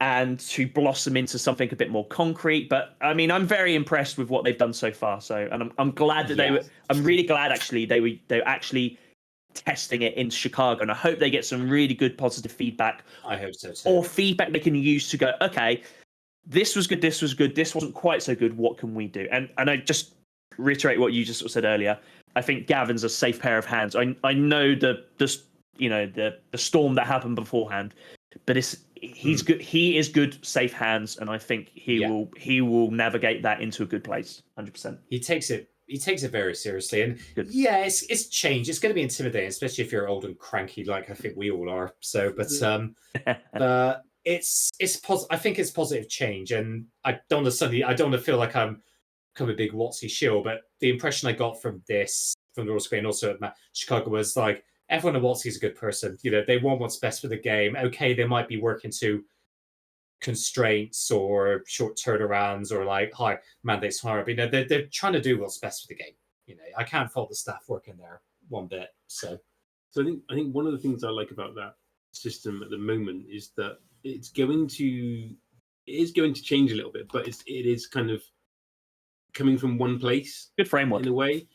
and to blossom into something a bit more concrete. But I mean, I'm very impressed with what they've done so far. So, and I'm glad that I'm really glad actually they were actually testing it in Chicago, and I hope they get some really good positive feedback. I hope so too. Or feedback they can use to go, okay, this was good, this wasn't quite so good, what can we do? And I just reiterate what you just said earlier. I think Gavin's a safe pair of hands. I know the storm that happened beforehand, but he's good. He is good, safe hands, and I think he will navigate that into a good place. 100%. He takes it very seriously, and it's change. It's going to be intimidating, especially if you're old and cranky, like I think we all are. So, but it's positive. I think it's positive change, and I don't want to feel like I'm become a big WotC shill, but the impression I got from the Royal Square and also at Chicago was like everyone at WotC is a good person. You know, they want what's best for the game. Okay, they might be working to constraints or short turnarounds or like high mandates higher, but they're trying to do what's best for the game. You know, I can't fault the staff working there one bit. So I think one of the things I like about that system at the moment is that it is going to change a little bit, but it is kind of coming from one place. Good framework in a way.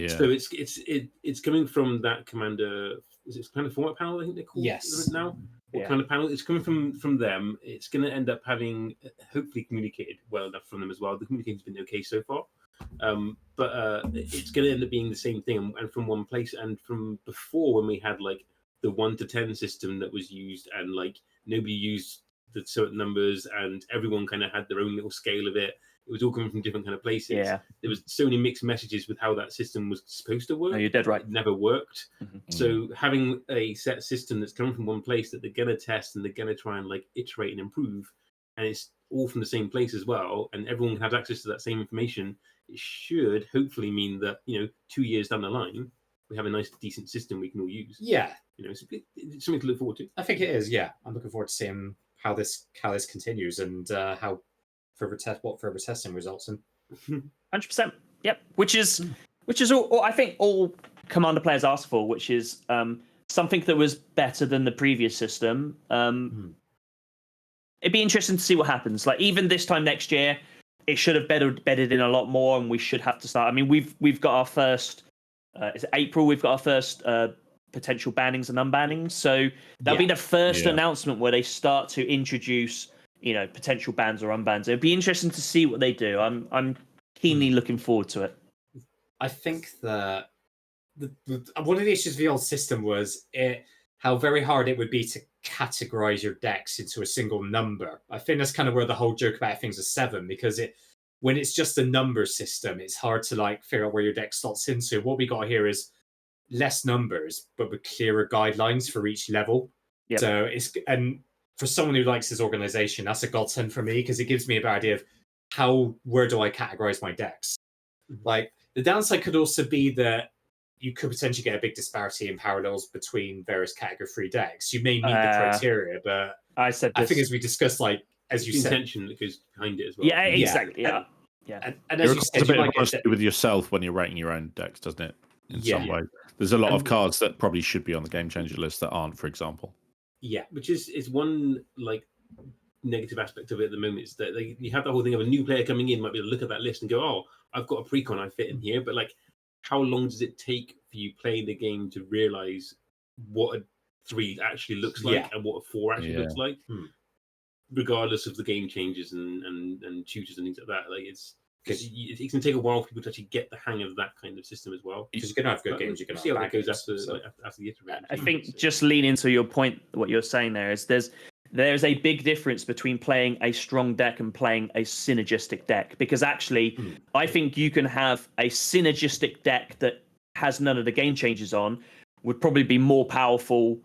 So it's coming from that commander. Is it kind of format panel? I think they're called now. What kind of panel? It's coming from them. It's going to end up having hopefully communicated well enough from them as well. The communication's been okay so far, but it's going to end up being the same thing and from one place. And from before, when we had like the 1 to 10 system that was used, and like nobody used the certain numbers, and everyone kind of had their own little scale of it. It was all coming from different kind of places. Yeah. There was so many mixed messages with how that system was supposed to work. No, you're dead right. It never worked. Mm-hmm. So having a set system that's coming from one place that they're going to test and they're going to try and like iterate and improve, and it's all from the same place as well, and everyone has access to that same information, it should hopefully mean that, 2 years down the line, we have a nice, decent system we can all use. Yeah. It's something to look forward to. I think it is, yeah. I'm looking forward to seeing how this continues and what further testing results in. 100%. Yep. Which is all I think all Commander players asked for, which is something that was better than the previous system. It'd be interesting to see what happens. Like even this time next year, it should have bedded in a lot more, and we should have to start. I mean, we've got our first. It's April. We've got our first potential bannings and unbannings. So that'll be the first announcement where they start to introduce, potential bans or unbans. It'd be interesting to see what they do. I'm keenly looking forward to it. I think that one of the issues of the old system was how very hard it would be to categorize your decks into a single number. I think that's kind of where the whole joke about things is 7, because when it's just a number system, it's hard to figure out where your deck slots into. What we got here is less numbers, but with clearer guidelines for each level. Yep. So and for someone who likes this organization, that's a godsend for me, because it gives me a better idea of where do I categorize my decks. Like, the downside could also be that you could potentially get a big disparity in parallels between various category 3 decks. You may meet the criteria, but I think as we discussed, as you said, intention that goes behind it as well. Yeah, exactly. Yeah. And as you said, a bit of honesty with yourself when you're rating your own decks, doesn't it? In some way, there's a lot of cards that probably should be on the game changer list that aren't, for example. Yeah, which is one negative aspect of it at the moment, is that you have the whole thing of a new player coming in might be able to look at that list and go, oh, I've got a precon, I fit in here, but how long does it take for you playing the game to realize what a 3 actually looks like and what a 4 actually looks like, regardless of the game changes and tutors and things like that? It's going to take a while for people to actually get the hang of that kind of system as well. Because you're going to have good games, you're going to see how that goes after the iteration. I think just lean into your point, what you're saying there is there's a big difference between playing a strong deck and playing a synergistic deck, because actually I think you can have a synergistic deck that has none of the game changes on would probably be more powerful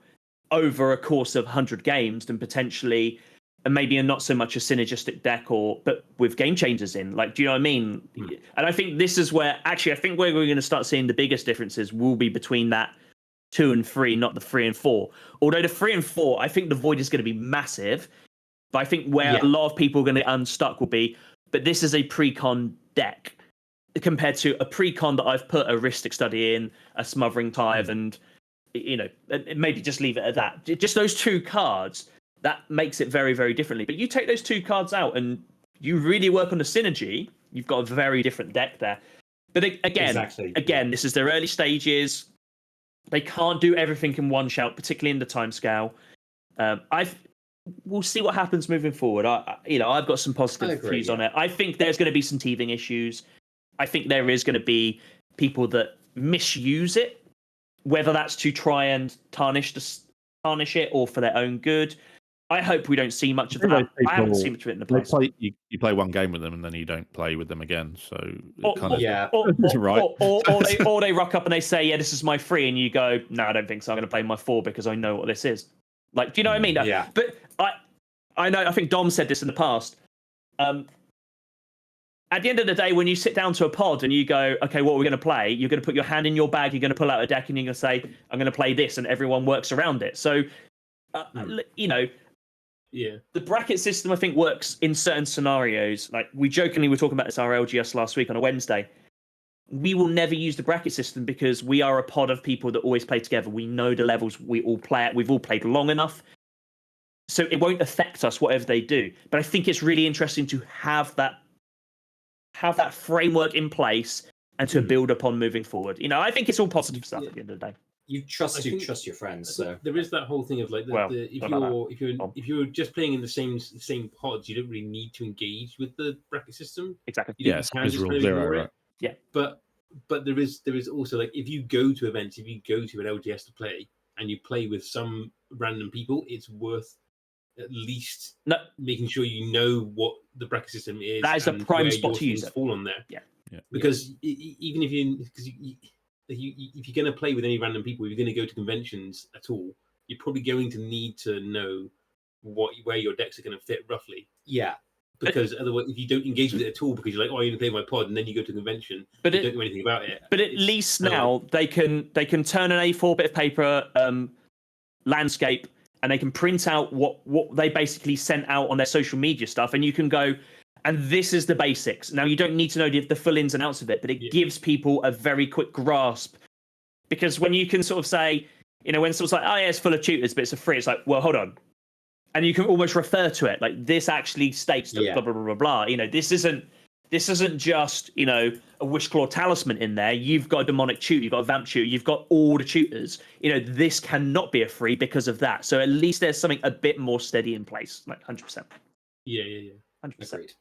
over a course of 100 games than potentially maybe not so much a synergistic deck but with game changers in. Do you know what I mean? And I think this is where where we're going to start seeing the biggest differences will be between that 2 and 3, not the 3 and 4. Although the 3 and 4, I think the void is going to be massive. But I think where a lot of people are going to get unstuck will be, but this is a pre-con deck compared to a pre-con that I've put a Ristic Study in, a Smothering Tithe, and maybe just leave it at that. Just those 2 cards, that makes it very, very differently. But you take those 2 cards out and you really work on the synergy, you've got a very different deck there. But again, this is their early stages. They can't do everything in one shout, particularly in the timescale. We'll see what happens moving forward. I've got some positive views on it. I think there's going to be some teething issues. I think there is going to be people that misuse it, whether that's to try and tarnish it or for their own good. I hope we don't see much of that. I haven't seen much of it in the past. You play one game with them and then you don't play with them again. So or they rock up and they say, "Yeah, this is my 3," and you go, "No, I don't think so. I'm going to play my 4 because I know what this is." Do you know what I mean? Yeah. But I know. I think Dom said this in the past. At the end of the day, when you sit down to a pod and you go, "Okay, what are we going to play?" You're going to put your hand in your bag. You're going to pull out a deck and you're going to say, "I'm going to play this," and everyone works around it. So, the bracket system, I think, works in certain scenarios. We jokingly were talking about this our LGS last week on a Wednesday. We will never use the bracket system because we are a pod of people that always play together. We know the levels we all play at. We've all played long enough. So it won't affect us, whatever they do. But I think it's really interesting to have that framework in place and to build upon moving forward. I think it's all positive stuff at the end of the day. You trust your friends. So there is that whole thing of if you're just playing in the same pods, you don't really need to engage with the bracket system. Exactly. Yes, it's rule 0, right? Yeah. But there is also if you go to events, if you go to an LGS to play and you play with some random people, it's worth at least making sure you know what the bracket system is. That is the prime spot to use it. Fall on there. Yeah. Because even if you're going to play with any random people, if you're going to go to conventions at all, you're probably going to need to know where your decks are going to fit roughly. Yeah. Because otherwise, if you don't engage with it at all, because you're like, "Oh, I'm going to play my pod," and then you go to a convention, you don't know anything about it. But at least now they can turn an A4 bit of paper landscape, and they can print out what they basically sent out on their social media stuff, and you can go, and this is the basics. Now, you don't need to know the full ins and outs of it, but it gives people a very quick grasp. Because when you can sort of say, when someone's like, "Oh, yeah, it's full of tutors, but it's a 3," it's like, well, hold on. And you can almost refer to it. This actually states that blah, blah, blah, blah, blah. This isn't This isn't just, you know, a Wishclaw Talisman in there. You've got a Demonic Tutor, you've got a Vamp Tutor, you've got all the tutors. You know, this cannot be a free because of that. So at least there's something a bit more steady in place, like 100%. Yeah. 100%. Agreed.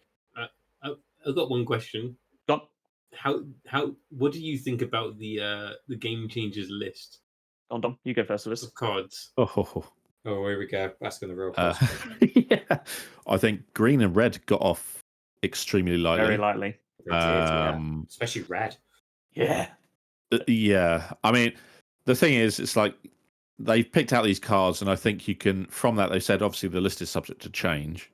I've got one question. Got What do you think about the Game Changers list Dom, you go first of us. of cards? Oh, Here we go. Asking the real question. yeah. I think green and red got off extremely lightly. Very lightly. They did, yeah. Especially red. Yeah. Yeah. I mean, the thing is, it's like they've picked out these cards, and I think you can, from that, they said obviously the list is subject to change.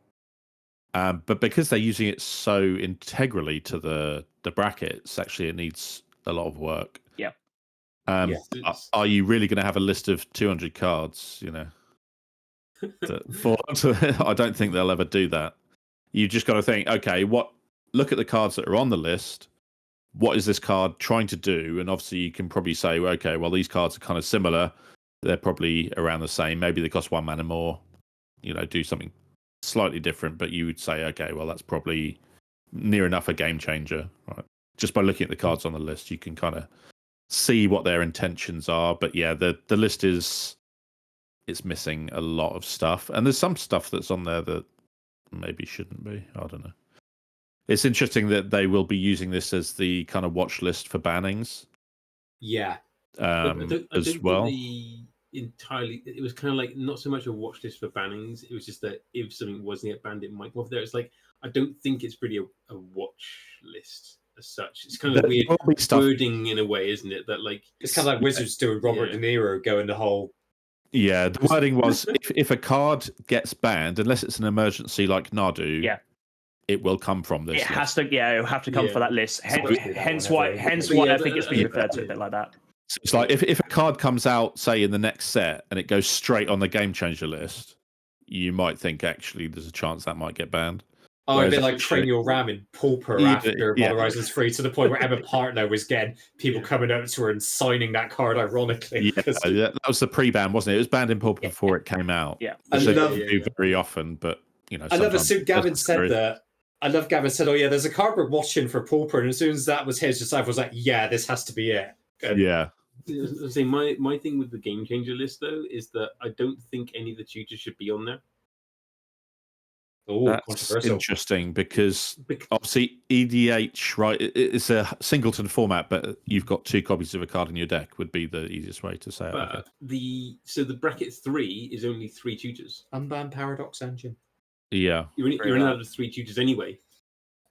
But because they're using it so integrally to the brackets, actually, it needs a lot of work. Yeah. Are you really going to have a list of 200 cards? You know, I don't think they'll ever do that. You just got to think, okay, look at the cards that are on the list. What is this card trying to do? And obviously, you can probably say, okay, well, these cards are kind of similar. They're probably around the same. Maybe they cost 1 mana more. You know, do something slightly different, but you would say, okay, well, that's probably near enough a game changer, right? Just by looking at the cards on the list, you can kind of see what their intentions are. But yeah, the list it's missing a lot of stuff, and there's some stuff that's on there that maybe shouldn't be. I don't know. It's interesting that they will be using this as the kind of watch list for bannings. Yeah. As well. It was kind of like not so much a watch list for bannings. It was just that if something wasn't yet banned, it might go off there. It's like, I don't think it's really a watch list as such. It's kind of weird wording in a way, isn't it? That like it's kind of like Wizards doing Robert De Niro going the whole. Yeah, the wording was if a card gets banned, unless it's an emergency like Nadu, it will come from this. It has to, it'll have to come for that list. Hence why I think it's been referred to a bit like that. So it's like if a card comes out, say in the next set, and it goes straight on the game changer list, you might think actually there's a chance that might get banned. Oh, a bit like Train Your Ram in Pauper after Modern Horizons 3, to the point where Emma Partner was getting people coming up to her and signing that card, ironically. Yeah, that was the pre-ban, wasn't it? It was banned in Pauper before it came out. Yeah. Which they don't do very often, but you know. I love as soon Gavin said that. I love Gavin said, "Oh yeah, there's a card we're watching for Pauper," and as soon as that was his, Josiah was like, "Yeah, this has to be it." Yeah. I say my thing with the game changer list though is that I don't think any of the tutors should be on there. Oh, that's interesting because obviously EDH, right? It's a singleton format, but you've got 2 copies of a card in your deck. Would be the easiest way to say it. But the bracket 3 is only 3 tutors. Unbanned Paradox Engine. Yeah, you're allowed with 3 tutors anyway,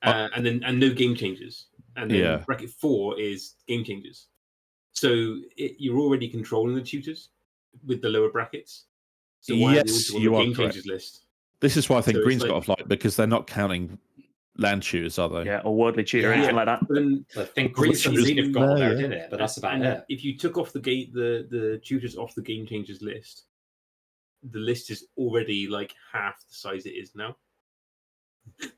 and no game changers. And then bracket 4 is game changers. So you're already controlling the tutors with the lower brackets. So why are they on the game changers list? This is why I think Green's got off light, because they're not counting land tutors, are they? Yeah, or Worldly Tutor or anything like that. I think Greece and Zenith got on there, didn't it? But that's about it. If you took off the tutors off the game changers list, the list is already like half the size it is now.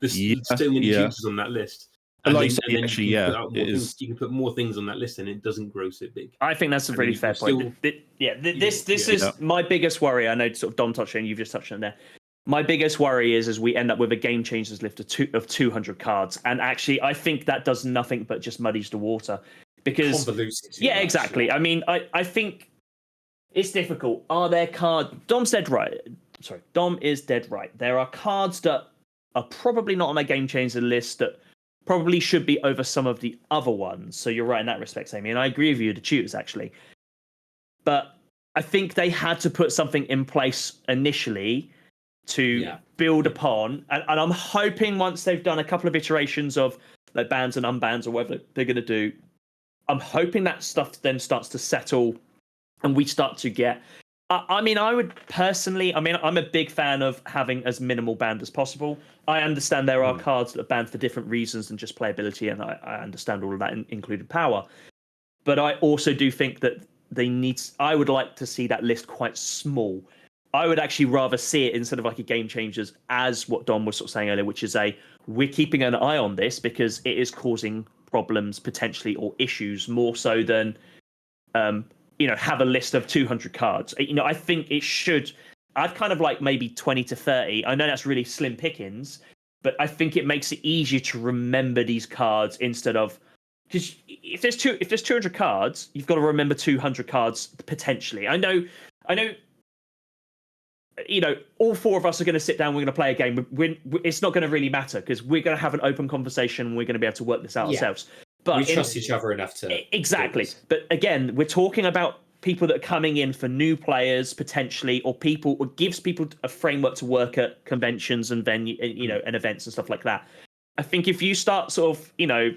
There's so many tutors on that list. And you can put more things on that list, and it doesn't grow so big. I think that's a really fair point. This is my biggest worry. I know sort of Dom touched on, you've just touched on there. My biggest worry is we end up with a game changers list of 200 cards, and actually, I think that does nothing but just muddies the water. Because exactly. I mean, I think it's difficult. Are there cards? Dom's dead right. Sorry, Dom is dead right. There are cards that are probably not on my game changer list that probably should be over some of the other ones. So you're right in that respect, Amy, and I agree with you, the tutors actually. But I think they had to put something in place initially to build upon, and I'm hoping once they've done a couple of iterations of like bans and unbans or whatever they're going to do, I'm hoping that stuff then starts to settle and we start to get I mean, I would personally, I'm a big fan of having as minimal banned as possible. I understand there are cards that are banned for different reasons than just playability, and I understand all of that, including power. But I also do think that I would like to see that list quite small. I would actually rather see it instead of like a game changers as what Dom was sort of saying earlier, which is we're keeping an eye on this because it is causing problems potentially or issues more so than, have a list of 200 cards. I think it should, I'd kind of like maybe 20 to 30. I know that's really slim pickings, but I think it makes it easier to remember these cards instead of, because if there's 200 cards, you've got to remember 200 cards potentially. I know, all four of us are going to sit down. We're going to play a game. It's not going to really matter because we're going to have an open conversation. And we're going to be able to work this out ourselves. But we trust each other enough to exactly. But again, we're talking about people that are coming in for new players potentially, or gives people a framework to work at conventions and venue, and events and stuff like that. I think if you start sort of,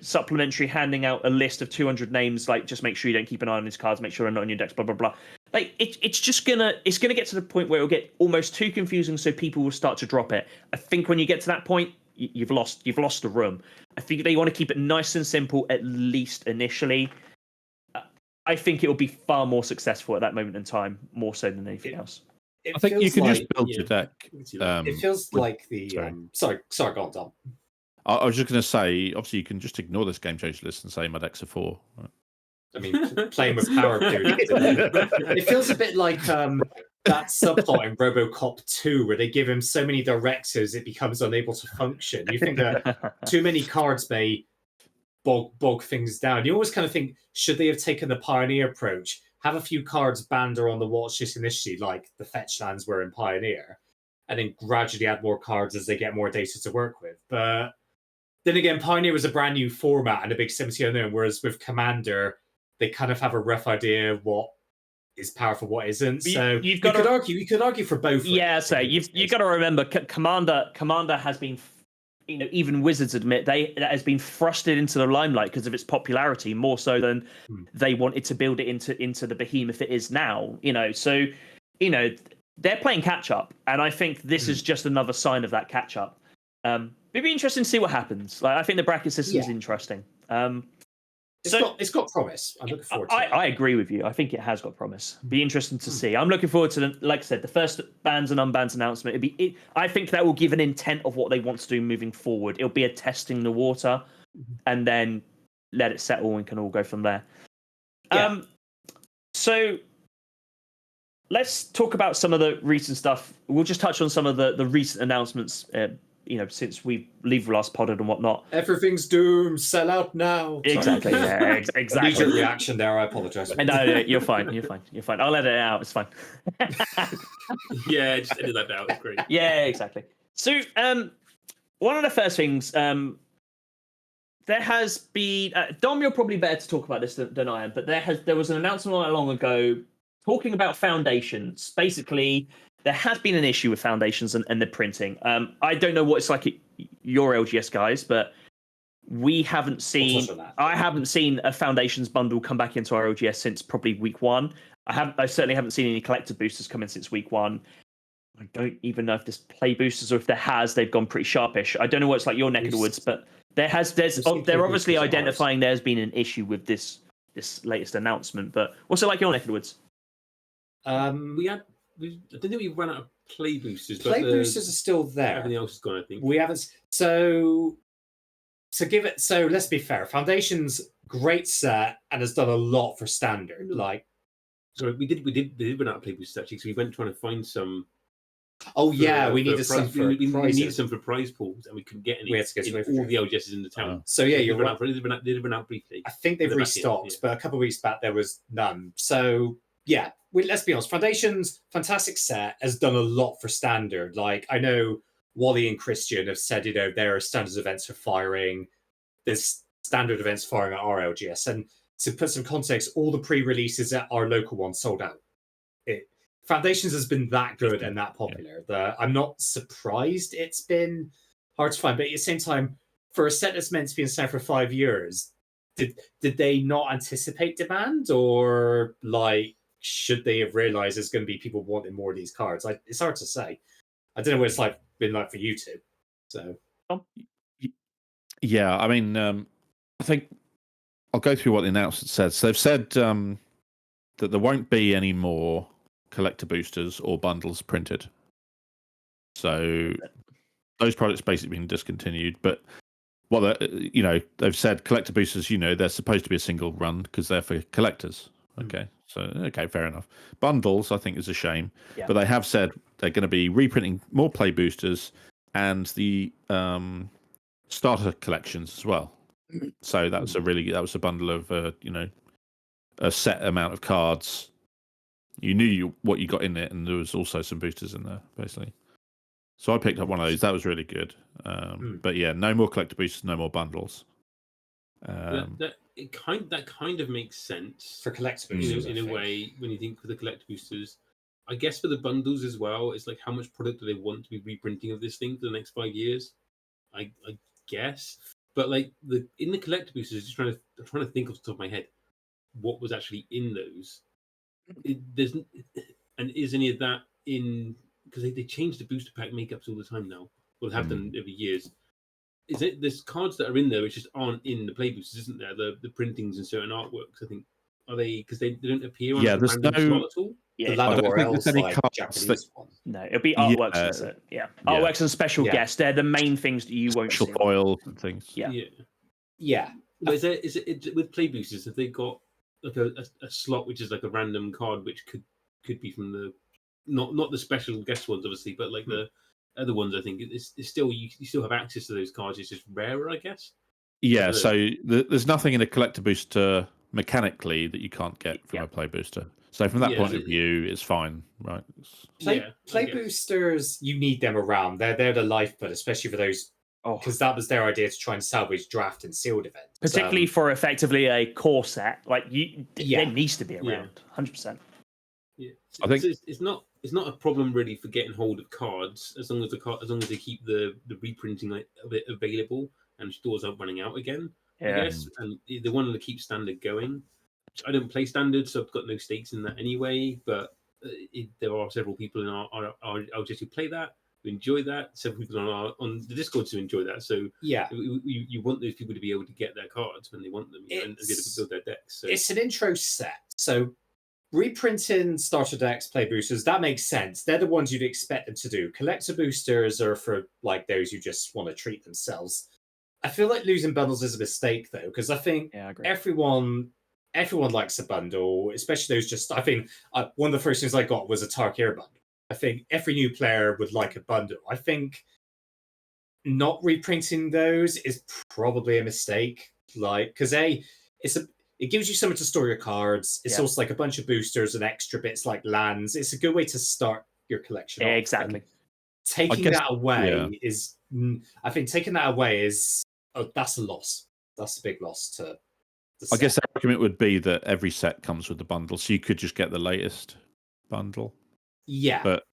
supplementary handing out a list of 200 names, like just make sure you don't keep an eye on these cards, make sure they're not on your decks, blah blah blah. Like it's gonna get to the point where it'll get almost too confusing, so people will start to drop it. I think when you get to that point, you've lost the room. I think they want to keep it nice and simple, at least initially. I think it will be far more successful at that moment in time, more so than anything else. I think you can just build your deck. It feels like the sorry, go on, Dom. I was just going to say, obviously, you can just ignore this game changer list and say my deck's a 4. Right? I mean, playing with power, dude. It feels a bit like that subplot in RoboCop 2, where they give him so many directives it becomes unable to function. You think that too many cards may bog things down. You always kind of think, should they have taken the Pioneer approach? Have a few cards banned or on the watch list initially, like the fetch lands were in Pioneer, and then gradually add more cards as they get more data to work with. But then again, Pioneer was a brand new format and a big 70 unknown, whereas with Commander, they kind of have a rough idea of what is powerful, what isn't. So you could argue for both. Yeah, so you've got to remember, Commander has been, even Wizards admit that has been thrusted into the limelight because of its popularity, more so than they wanted to build it into the behemoth it is now. So they're playing catch up, and I think this is just another sign of that catch up. It'd be interesting to see what happens. Like, I think the bracket system is interesting. It's got promise. I'm looking forward to it. I agree with you. I think it has got promise. Be interesting to see. I'm looking forward to, like I said, the first bans and unbans announcement. I think that will give an intent of what they want to do moving forward. It'll be a testing the water, and then let it settle and can all go from there. Yeah. So let's talk about some of the recent stuff. We'll just touch on some of the recent announcements. Since we leave last podded and whatnot. Everything's doomed. Sell out now. Exactly. Yeah, exactly. Immediate reaction there. I apologize. No, you're fine. You're fine. I'll edit it out. It's fine. Yeah, just edit that out. It's great. Yeah, exactly. So, one of the first things, there has been Dom. You're probably better to talk about this than I am, but there was an announcement not long ago talking about foundations. Basically, there has been an issue with foundations and the printing. I don't know what it's like at your LGS guys, but we haven't seen. I haven't seen a foundations bundle come back into our LGS since probably week 1. I certainly haven't seen any collector boosters come in since week 1. I don't even know if there's play boosters, or if there has, they've gone pretty sharpish. I don't know what it's like your neck of the woods, but they're obviously identifying there's been an issue with this latest announcement. But what's it like your neck of the woods? I don't think we've run out of play boosters. Play boosters are still there. Everything else is gone, I think. We haven't. So let's be fair. Foundations, great set, and has done a lot for standard. So we did run out of play boosters actually. So we went trying to find some. Oh yeah, we needed some for we needed some for prize pools, and we couldn't get any. We had to go to all the LGSs in the town. So yeah, you're right. They did run out briefly. I think they've restocked, but a couple of weeks back there was none. So yeah. Let's be honest, Foundations, fantastic set, has done a lot for standard. Like, I know Wally and Christian have said, there are standards events for firing. There's standard events firing at our LGS. And to put some context, all the pre-releases at our local ones sold out. Foundations has been that good and that popular. I'm not surprised it's been hard to find. But at the same time, for a set that's meant to be in set for 5 years, did they not anticipate demand? Or, should they have realized there's going to be people wanting more of these cards? It's hard to say. I don't know what it's been like for you two. So, yeah, I mean, I think I'll go through what the announcement said. So they've said that there won't be any more collector boosters or bundles printed. So those products basically been discontinued. But they've said collector boosters. They're supposed to be a single run because they're for collectors. Okay. So, fair enough. Bundles, I think, is a shame. Yeah. But they have said they're going to be reprinting more play boosters and the starter collections as well. So that was a bundle of a set amount of cards. You knew what you got in it, and there was also some boosters in there, basically. So I picked up one of those. That was really good. But yeah, no more collector boosters, no more bundles. That kind of makes sense for collector boosters in a way when you think for the collector boosters. I guess for the bundles as well, it's like how much product do they want to be reprinting of this thing for the next 5 years? I guess, but like in the collector boosters, just trying to think off the top of my head, what was actually in those? And is any of that in because they change the booster pack makeups all the time now? Well, have done every years. Is it there's cards that are in there which just aren't in the play boosters, isn't there? The printings and certain artworks, I think. Are they because they don't appear on there's random slot at all? The Ladder Royals, like Japanese one. No, it'll be artworks. That's it. Yeah, artworks and special guests. They're the main things that you won't see. Special foils and things. Yeah. But is it with play boosters? Have they got like a slot which is like a random card which could be from the not the special guest ones obviously, but like the other ones? I think it's still you still have access to those cards. It's just rarer, I guess. Yeah. So there's nothing in a collector booster mechanically that you can't get from a play booster. So from that point of view, it's fine, right? Play boosters, you need them around. They're the lifeblood, especially for those. Because that was their idea to try and salvage draft and sealed events. Particularly for effectively a core set. Like there needs to be around 100%. Yeah. I think it's not a problem really for getting hold of cards as long as they keep the reprinting of it available and stores aren't running out again. I guess, and they wanted to keep standard going. I don't play standard, so I've got no stakes in that anyway. But there are several people in our LGS who play that, who enjoy that. Several people on the Discord to enjoy that. So you want those people to be able to get their cards when they want them and be able to build their decks. So. It's an intro set, so reprinting starter decks, play boosters, that makes sense. They're the ones you'd expect them to do. Collector boosters are for like those who just want to treat themselves. I feel like losing bundles is a mistake though, because I think everyone likes a bundle, especially those just. I think one of the first things I got was a Tarkir bundle. I think every new player would like a bundle. I think not reprinting those is probably a mistake. Like, because it gives you something to store your cards. It's also like a bunch of boosters and extra bits like lands. It's a good way to start your collection. Exactly. Taking that away is, I think, that's a loss. That's a big loss to. I guess the argument would be that every set comes with the bundle, so you could just get the latest bundle. Yeah. But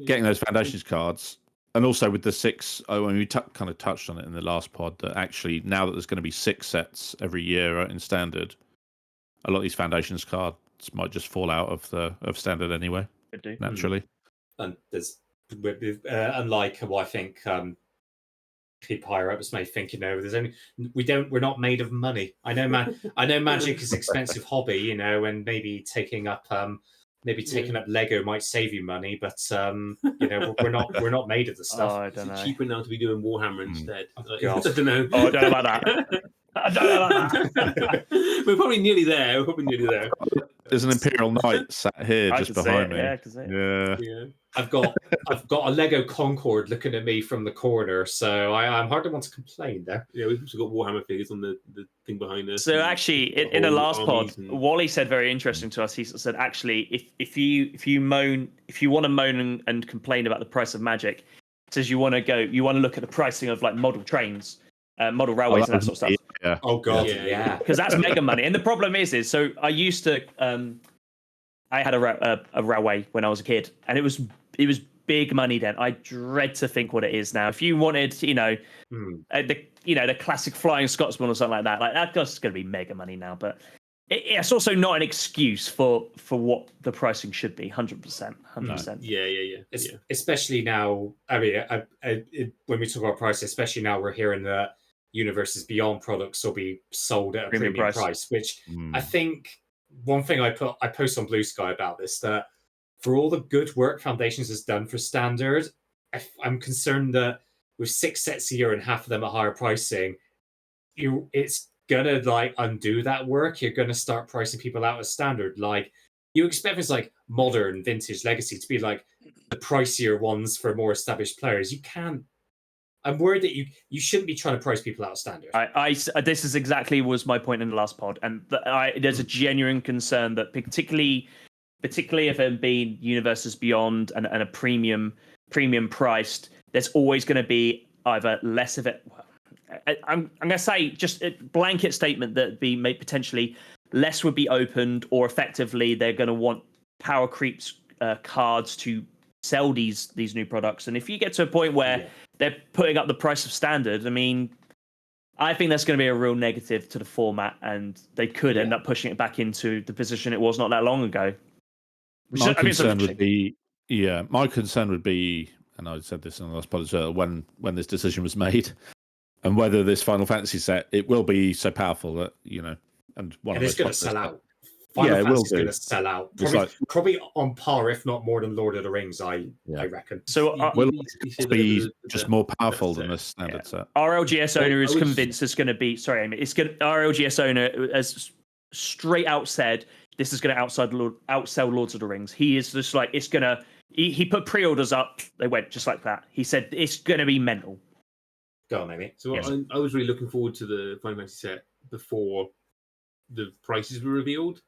getting those Foundations cards, and also with the 6, we kind of touched on it in the last pod, that actually now that there's going to be 6 sets every year in Standard, a lot of these Foundations cards might just fall out of Standard anyway, naturally. And there's, unlike I think people higher ups may think, we're not made of money. I know Magic is an expensive hobby, and maybe taking up Lego might save you money, but we're not made of the stuff. I don't know. It's cheaper now to be doing Warhammer instead. I don't know. I don't know about that. I don't know about that. We're probably nearly there. There's an Imperial Knight sat here just behind me. Yeah. I've got a Lego Concorde looking at me from the corner, so I'm hardly want to complain there. Yeah, we've also got Warhammer figures on the thing behind us. So actually, in the last pod, Wally said very interesting to us. He said, actually, if you want to moan and complain about the price of Magic, it says you want to look at the pricing of like model trains, model railways, and that sort of stuff. Yeah. Oh god, yeah. Because that's mega money. And the problem is so I used to. I had a railway when I was a kid, and it was big money then. I dread to think what it is now. If you wanted, the classic Flying Scotsman or something like that's going to be mega money now. But it's also not an excuse for what the pricing should be. 100%. Yeah. Especially now. I mean, when we talk about price, especially now we're hearing that Universes Beyond products will be sold at a premium price, which I think. One thing I post on Blue Sky about this, that for all the good work Foundations has done for Standard, I'm concerned that with 6 sets a year and half of them at higher pricing, it's gonna undo that work. You're gonna start pricing people out of Standard. Like, You expect things like modern, vintage, legacy to be like the pricier ones for more established players. You can't. I'm worried that you shouldn't be trying to price people out of standard. This is exactly was my point in the last pod, and there's a genuine concern that particularly if there being universes beyond and a premium priced, there's always going to be either less of it. I'm going to say just a blanket statement that potentially less would be opened, or effectively they're going to want power creeps cards to sell these new products. And if you get to a point where they're putting up the price of standard, I mean, I think that's going to be a real negative to the format, and they could end up pushing it back into the position it was not that long ago. My concern would be, and I said this in the last pod as well, when this decision was made, and whether this Final Fantasy set, it will be so powerful that, and it's going to sell out. Final Fantasy is going to sell out. Probably on par, if not more than Lord of the Rings, I reckon. So will it be just more powerful than the standard set? Our LGS owner is convinced it's going to be. Sorry, Amy. Our LGS owner has straight out said this is going to outsell Lords of the Rings. He is just like, it's going to. He put pre-orders up. They went just like that. He said it's going to be mental. Go on, Amy. So yes. I was really looking forward to the Final Fantasy set before the prices were revealed.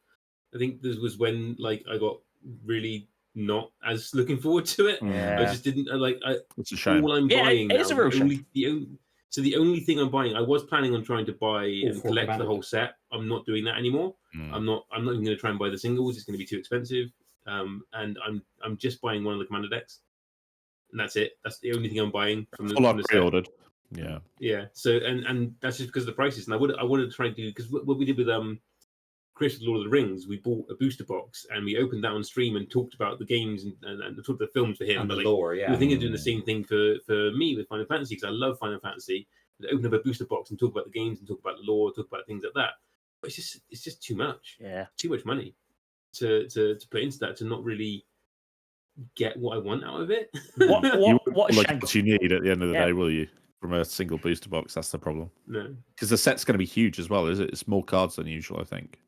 I think this was when I got really not as looking forward to it. Yeah. I just didn't It's a shame. All I'm buying it is a real shame. The only thing I'm buying, I was planning on trying to buy and collect the whole set. I'm not doing that anymore. I'm not even going to try and buy the singles. It's going to be too expensive. And I'm just buying one of the commander decks, and that's it. That's the only thing I'm buying from the pre-ordered. Set. Yeah. So and that's just because of the prices. And I wanted to try and do, because what we did with Chris with Lord of the Rings, we bought a booster box and we opened that on stream and talked about the games and talked about the films for him. And the lore, we're thinking of doing the same thing for me with Final Fantasy, because I love Final Fantasy. Open up a booster box and talk about the games and talk about the lore, talk about things like that. But it's just too much. Yeah. Too much money to put into that, to not really get what I want out of it. What you need at the end of the day, will you? From a single booster box, that's the problem. No, because the set's going to be huge as well, is it? It's more cards than usual, I think.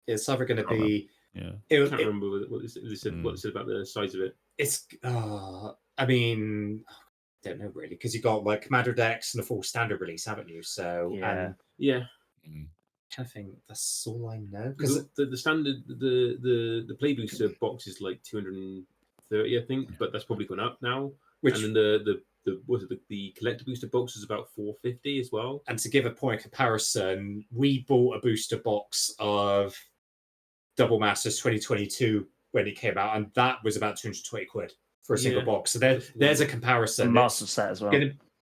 It's either going to be. I can't remember what they said about the size of it. It's. I mean, I don't know really, because you got commander decks and a full standard release, haven't you? So yeah. I think that's all I know. Because the standard the play booster box is 230, I think, but that's probably gone up now. And then the collector booster box is about 450 as well. And to give a point of comparison, we bought a booster box of Double Masters 2022 when it came out, and that was about 220 quid for a single box. So there's a comparison. A master set as well.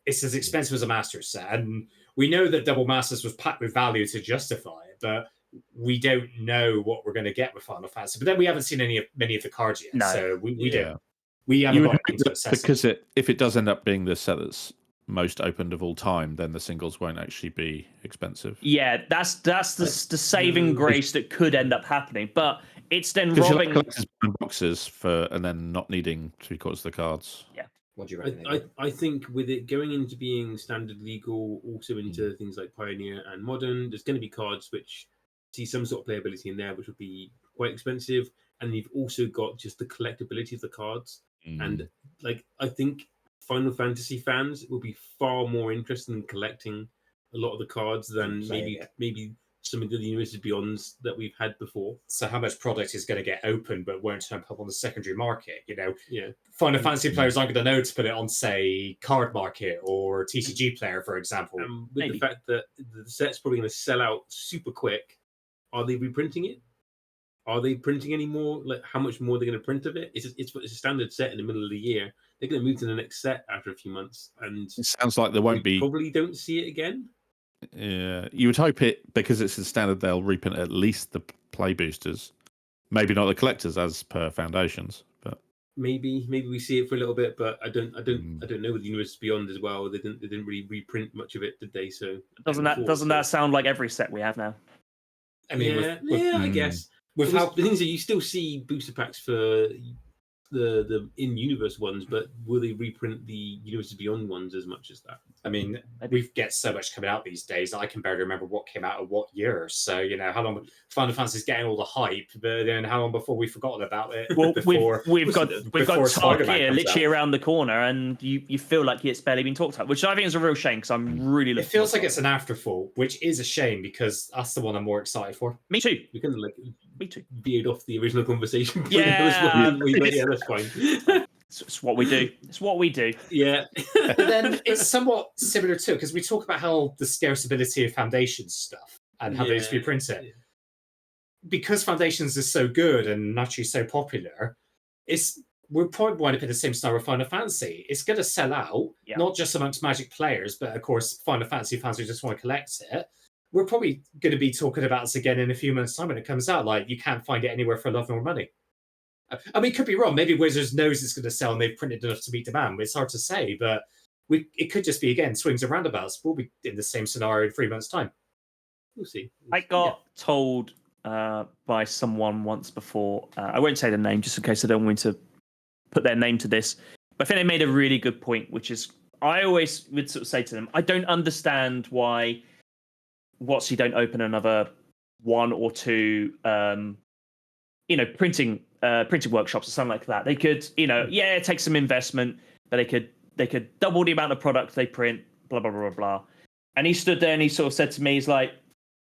It's as expensive as a master set, and we know that Double Masters was packed with value to justify it, but we don't know what we're going to get with Final Fantasy. But then we haven't seen many of the cards yet, so we don't. We haven't got into assessing. Because if it does end up being the set that's most opened of all time, then the singles won't actually be expensive. Yeah, that's the saving grace that could end up happening. But it's then robbing collectors boxes and then not needing 3/4 of the cards. Yeah. What do you reckon? I think with it going into being standard legal, also into things like Pioneer and Modern, there's going to be cards which see some sort of playability in there, which would be quite expensive. And you've also got just the collectability of the cards. And I think Final Fantasy fans will be far more interested in collecting a lot of the cards than maybe some of the Universes Beyonds that we've had before. So how much product is going to get open but won't turn up on the secondary market? Final Fantasy players aren't going to know to put it on, say, Card Market or TCG Player, for example. With the fact that the set's probably going to sell out super quick, are they reprinting it? Are they printing any more? How much more they're going to print of it? It's a standard set in the middle of the year. They're going to move to the next set after a few months, and it sounds like there won't be. Probably don't see it again. Yeah, you would hope it, because it's a standard. They'll reprint at least the play boosters, maybe not the collectors as per Foundations, but maybe we see it for a little bit. But I don't know with the Universe Beyond as well. They didn't really reprint much of it, did they? So doesn't that sound like every set we have now? I mean, I guess. The things that you still see booster packs for the in-universe ones, but will they reprint the Universes Beyond ones as much as that? I mean, we get so much coming out these days. I can barely remember what came out of what year. So, you know, how long Final Fantasy's getting all the hype, but then how long before we've forgotten about it? Well, before, we've got Tarkir literally out. around the corner, and you feel like it's barely been talked about, which I think is a real shame because I'm really looking. It feels like it's an afterthought, which is a shame because that's the one I'm more excited for. Me too. We kind of like veered off the original conversation. Yeah, yeah, that's fine. It's what we do. It's what we do. Yeah. But then it's somewhat similar too, because we talk about how the scarceability of Foundations stuff and how they used to be printed. Yeah. Because Foundations is so good and naturally so popular, we're probably wind up in the same style with Final Fantasy. It's going to sell out, not just amongst Magic players, but of course Final Fantasy fans who just want to collect it. We're probably going to be talking about this again in a few months' time when it comes out. Like, you can't find it anywhere for love nor money. I mean, it could be wrong. Maybe Wizards knows it's going to sell and they've printed enough to meet demand. It's hard to say, but it could just be, again, swings and roundabouts. We'll be in the same scenario in 3 months' time. We'll see. I got told by someone once before, I won't say the name just in case I don't want to put their name to this, but I think they made a really good point, which is I always would sort of say to them, I don't understand why WotC don't open another 1 or 2 printing workshops or something like that. They could, it takes some investment, but they could double the amount of product they print, blah blah blah blah blah. And he stood there and he sort of said to me, he's like,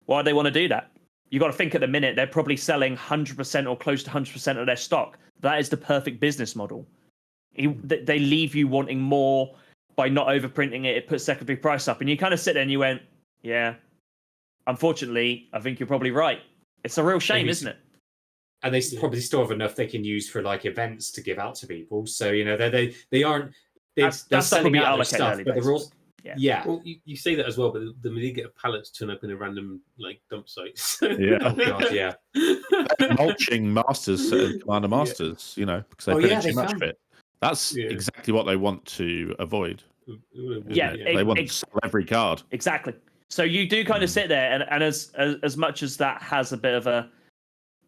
why do they want to do that? You got to think at the minute they're probably selling 100% or close to 100% of their stock. That is the perfect business model. They leave you wanting more by not overprinting it. It puts secondary price up, and you kind of sit there and you went, yeah. Unfortunately, I think you're probably right. It's a real shame, isn't it? And they probably still have enough they can use for like events to give out to people. So they aren't. They're selling out their stuff, but the rules. Yeah. Well, you say that as well, but the Maliga pallets turn up in a random like dump site. Yeah. Oh god, yeah. Mulching masters, commander masters, because they put in too much of it. That's exactly what they want to avoid. They want to sell every card. Exactly. So you do kind of sit there, and as much as that has a bit of a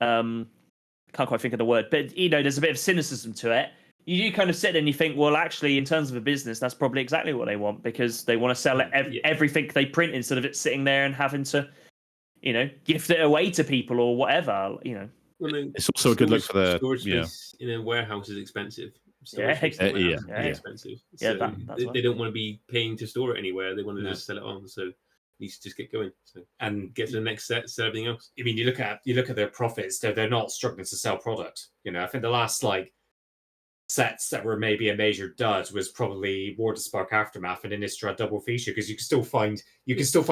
can't quite think of the word, but there's a bit of cynicism to it. You do kind of sit there and you think, well, actually, in terms of a business, that's probably exactly what they want, because they want to sell everything they print instead of it sitting there and having to, gift it away to people or whatever. Well, it's also a good look for the storage space in a warehouse is expensive. Expensive. So they don't want to be paying to store it anywhere. They want to just sell it on. So needs to just get going and get to the next set, sell everything else. I mean, you look at their profits; they're not struggling to sell product. I think the last sets that were maybe a major dud was probably War to Spark Aftermath and Innistrad double feature, because you can still find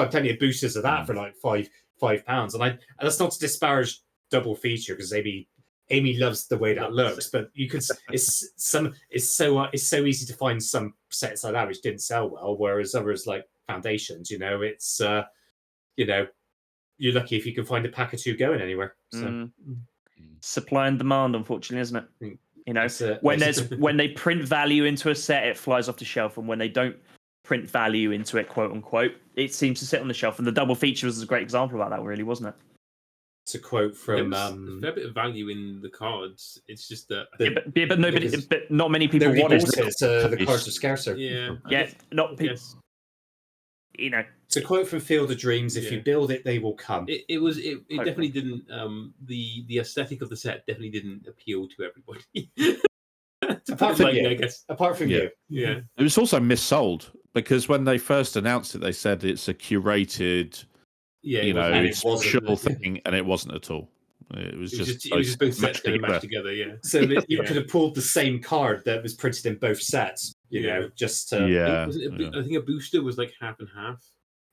plenty of boosters of that for like £5. And that's not to disparage double feature, because Aimee loves the way that looks, but you could it's so easy to find some sets like that which didn't sell well, whereas others like Foundations, it's you're lucky if you can find a pack or 2 going anywhere. So supply and demand, unfortunately, isn't it? When they print value into a set, it flies off the shelf, and when they don't print value into it, quote unquote, it seems to sit on the shelf. And the double feature was a great example about that, really, wasn't it? It's a quote from a fair bit of value in the cards. It's just that but not many people want it. The cards are scarcer. Not people. It's a quote from Field of Dreams. If you build it, they will come. It definitely didn't. The aesthetic of the set definitely didn't appeal to everybody. Apart from you, I guess. Apart from you, yeah. It was also missold, because when they first announced it, they said it's a curated, special thing, and it wasn't at all. It was just both sets going to match together. Yeah. So you could have pulled the same card that was printed in both sets. Just to I think a booster was like half and half,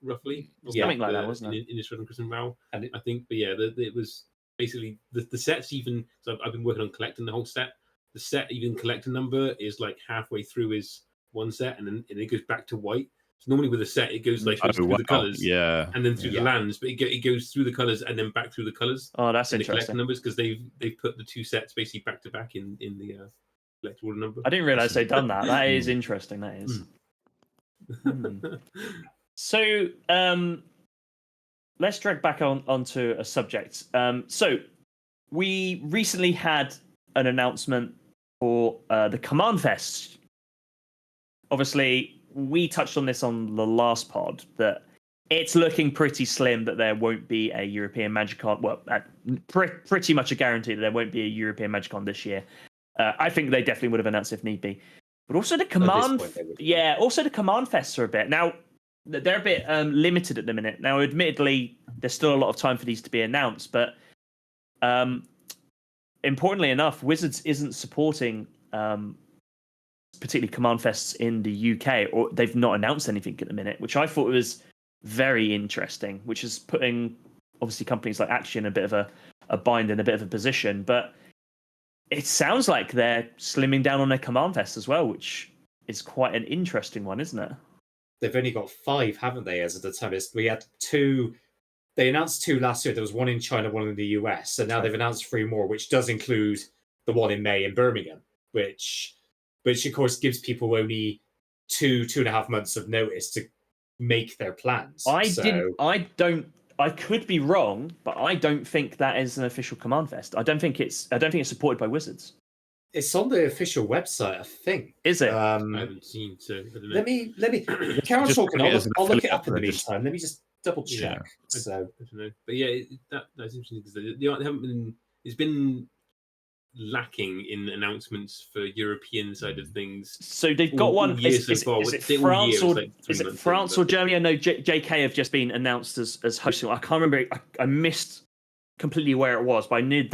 roughly. Something like that, wasn't it? In this run, Chris and Val, I think. But it was basically the sets. Even so, I've been working on collecting the whole set. The set even collector number is like halfway through is one set, and then it goes back to white. So normally with a set, it goes like through the colours, and then through the lands, but it goes through the colours and then back through the colours. Oh, that's in interesting. The collector numbers, because they've put the 2 sets basically back to back in the collector order number. I didn't realise they'd done that. That is interesting. That is. So let's drag back onto a subject. So we recently had an announcement for the Command Fest. Obviously, we touched on this on the last pod, that it's looking pretty slim that there won't be a European MagicCon. Well, pretty much a guarantee that there won't be a European MagicCon this year. I think they definitely would have announced if need be. But also the Command, also the Command Fests are a bit. Now, they're a bit limited at the minute. Now, admittedly, there's still a lot of time for these to be announced, but importantly enough, Wizards isn't supporting particularly Command Fests in the UK, or they've not announced anything at the minute, which I thought was very interesting, which is putting obviously companies like Action a bit of a bind and a bit of a position. But it sounds like they're slimming down on their Command Fest as well, which is quite an interesting one, isn't it? They've only got 5, haven't they, as of the time? We had 2. They announced 2 last year. There was 1 in China, 1 in the US. So now they've announced 3 more, which does include the one in May in Birmingham, which of course gives people only 2.5 months of notice to make their plans. I could be wrong, but I don't think that is an official Command Fest. I don't think it's supported by Wizards. It's on the official website, I think. Is it? I haven't seen, so I don't know. Let me. Carry on talking. I'll look it up in the meantime. Let me just double check. I don't know, but yeah, that's interesting because they haven't been. It's been lacking in announcements for European side of things. So they've got one. Is it France or Germany? I know JK have just been announced as hosting. I can't remember. I missed completely where it was, but I knew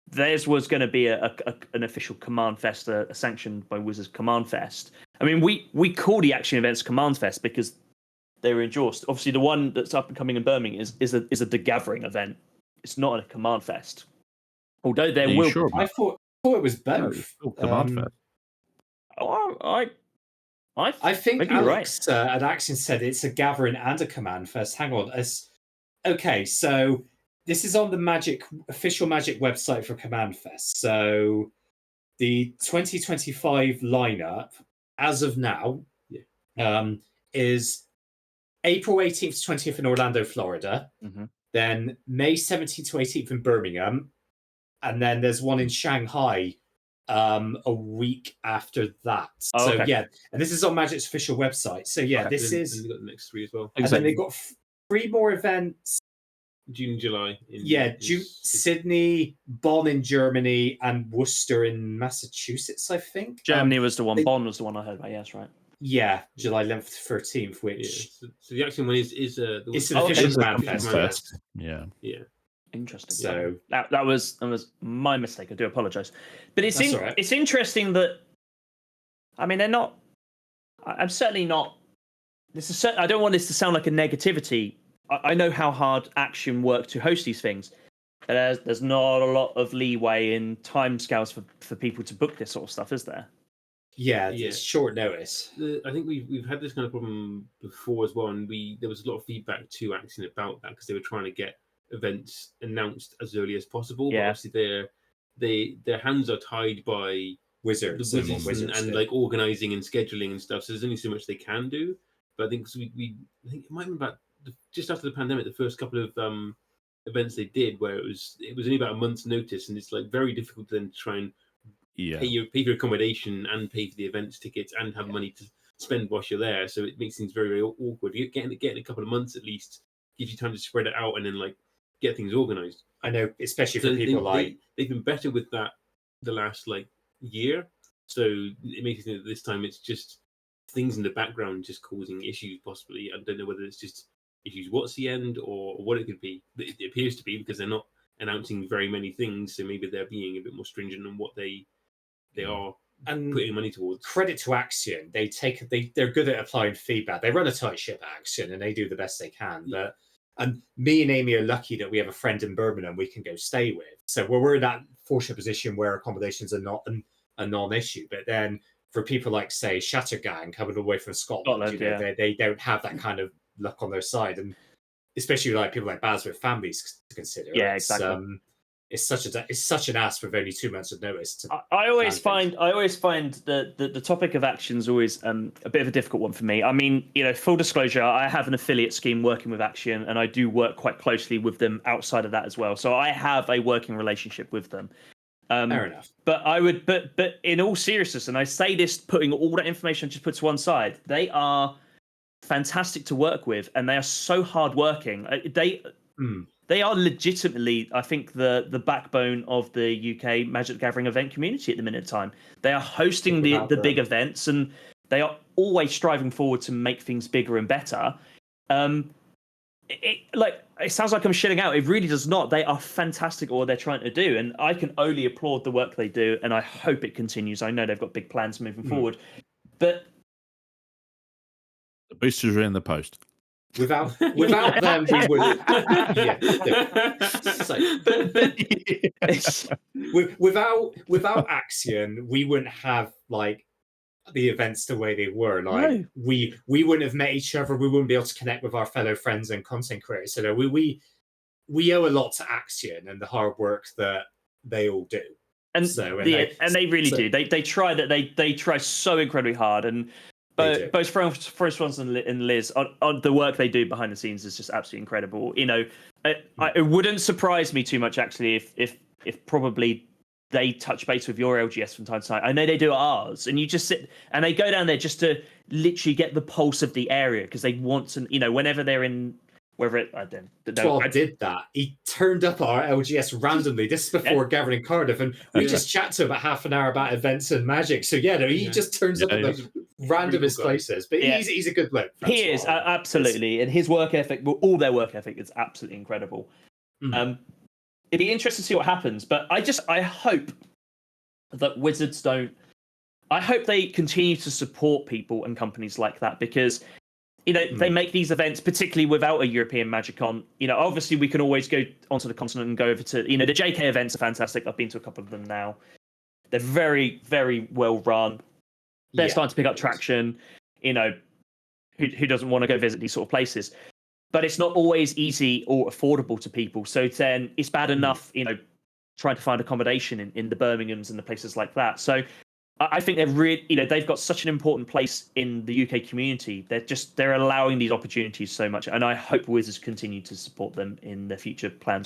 theirs was going to be an official Command Fest, a sanctioned by Wizards Command Fest. I mean, we call the action events Command Fest because they were endorsed. Obviously, the one that's up and coming in Birmingham is a The Gathering event. It's not a Command Fest. Although there will. Sure I thought it was both. Command Fest. I think Alex right. At Action said it's a Gathering and a Command Fest. Hang on. Okay, so this is on the official Magic website for Command Fest. So the 2025 lineup, as of now, is April 18th to 20th in Orlando, Florida. Mm-hmm. Then May 17th to 18th in Birmingham. And then there's one in Shanghai a week after that. Oh, so yeah, and this is on Magic's official website. So yeah, this is. And they've got the next 3 as well. And then they've got 3 more events. June, July. Sydney, Bonn in Germany, and Worcester in Massachusetts, I think. Germany was the one. Bonn was the one I heard about. Yes, right. Yeah, July 11th to 13th, which... Yeah. So the action one is it's an official Command Fest. Yeah. Interesting. So that was my mistake. I do apologize, but it's right. It's interesting that, I mean, they're not. I'm certainly not. I don't want this to sound like a negativity. I know how hard Action work to host these things. There's not a lot of leeway in timescales for people to book this sort of stuff, is there? Yeah, it's short notice. I think we've had this kind of problem before as well, and there was a lot of feedback to Action about that because they were trying to get events announced as early as possible. Yeah. But obviously their hands are tied by Wizards and like organizing and scheduling and stuff. So there's only so much they can do. But I think I think it might have been about just after the pandemic, the first couple of events they did where it was only about a month's notice, and it's like very difficult then to try and pay for accommodation and pay for the events tickets and have money to spend whilst you're there. So it makes things very, very awkward. Getting a couple of months at least gives you time to spread it out and then like get things organized. I know, especially for people they've been better with that the last like year. So it makes you think that this time it's just things in the background just causing issues possibly. I don't know whether it's just issues what's the end or what it could be. But it appears to be because they're not announcing very many things, so maybe they're being a bit more stringent on what they are and putting money towards. Credit to Action, they're good at applying feedback. They run a tight ship at Action and they do the best they can. But and me and Amy are lucky that we have a friend in Birmingham we can go stay with. So we're in that fortunate position where accommodations are not a non-issue. But then for people like, say, Shattergang coming all the way from Scotland, they don't have that kind of luck on their side. And especially like people like Baz with families to consider. Yeah, exactly. It's such an ask with only 2 months of notice. I always find the topic of Action is always a bit of a difficult one for me. I mean, full disclosure, I have an affiliate scheme working with Action, and I do work quite closely with them outside of that as well. So I have a working relationship with them. Fair enough. But I would, but in all seriousness, and I say this, putting all that information just put to one side, they are fantastic to work with, and they are so hardworking. They are legitimately, I think, the backbone of the UK Magic the Gathering event community at the minute in time. They are hosting the big events, and they are always striving forward to make things bigger and better. It sounds like I'm shitting out. It really does not. They are fantastic at what they're trying to do, and I can only applaud the work they do, and I hope it continues. I know they've got big plans moving forward, but the boosters are in the post. Without them, we would. Without Axion, we wouldn't have like the events the way they were. Like we wouldn't have met each other. We wouldn't be able to connect with our fellow friends and content creators. So we owe a lot to Axion and the hard work that they all do. And they really do. They try they try so incredibly hard, and both Forest Swans and Liz on the work they do behind the scenes is just absolutely incredible. You know, it wouldn't surprise me too much actually if probably they touch base with your LGS from time to time. I know they do ours, and you just sit and they go down there just to literally get the pulse of the area because they want to. You know, whenever they're in. Whether it, I don't know. Did that. He turned up at our LGS randomly. This is before gathering Cardiff, and we just chat to him about half an hour about events and Magic. So he just turns up at the randomest places. But he's a good bloke. He is absolutely, and his work ethic, all their work ethic, is absolutely incredible. It'd be interesting to see what happens. But I hope that Wizards don't. I hope they continue to support people and companies like that because. You know, they make these events, particularly without a European MagicCon. You know, obviously we can always go onto the continent and go over to, the JK events are fantastic. I've been to a couple of them now. They're very, very well run. They're starting to pick up traction. You know, who doesn't want to go visit these sort of places? But it's not always easy or affordable to people. So then it's bad enough, trying to find accommodation in the Birminghams and the places like that. So I think they're really, they've got such an important place in the UK community. They're allowing these opportunities so much, and I hope Wizards continue to support them in their future plans.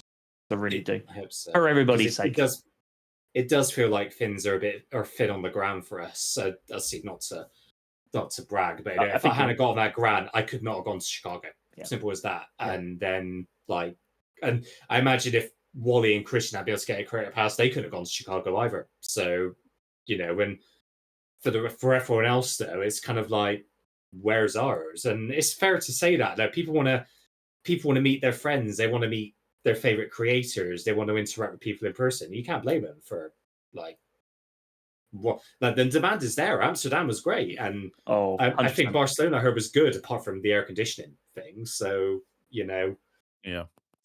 I really do. I hope so. For everybody's sake. It does feel like things are fit on the ground for us. So not to brag, but if I hadn't got that grant, I could not have gone to Chicago. Yeah. Simple as that. Yeah. And then and I imagine if Wally and Christian had been able to get a creative pass, they couldn't have gone to Chicago either. So. And for everyone else though, it's kind of like, where's ours? And it's fair to say that people want to meet their friends, they want to meet their favorite creators, they want to interact with people in person. You can't blame them for the demand is there. Amsterdam was great, and I think Barcelona I heard was good apart from the air conditioning thing. So yeah.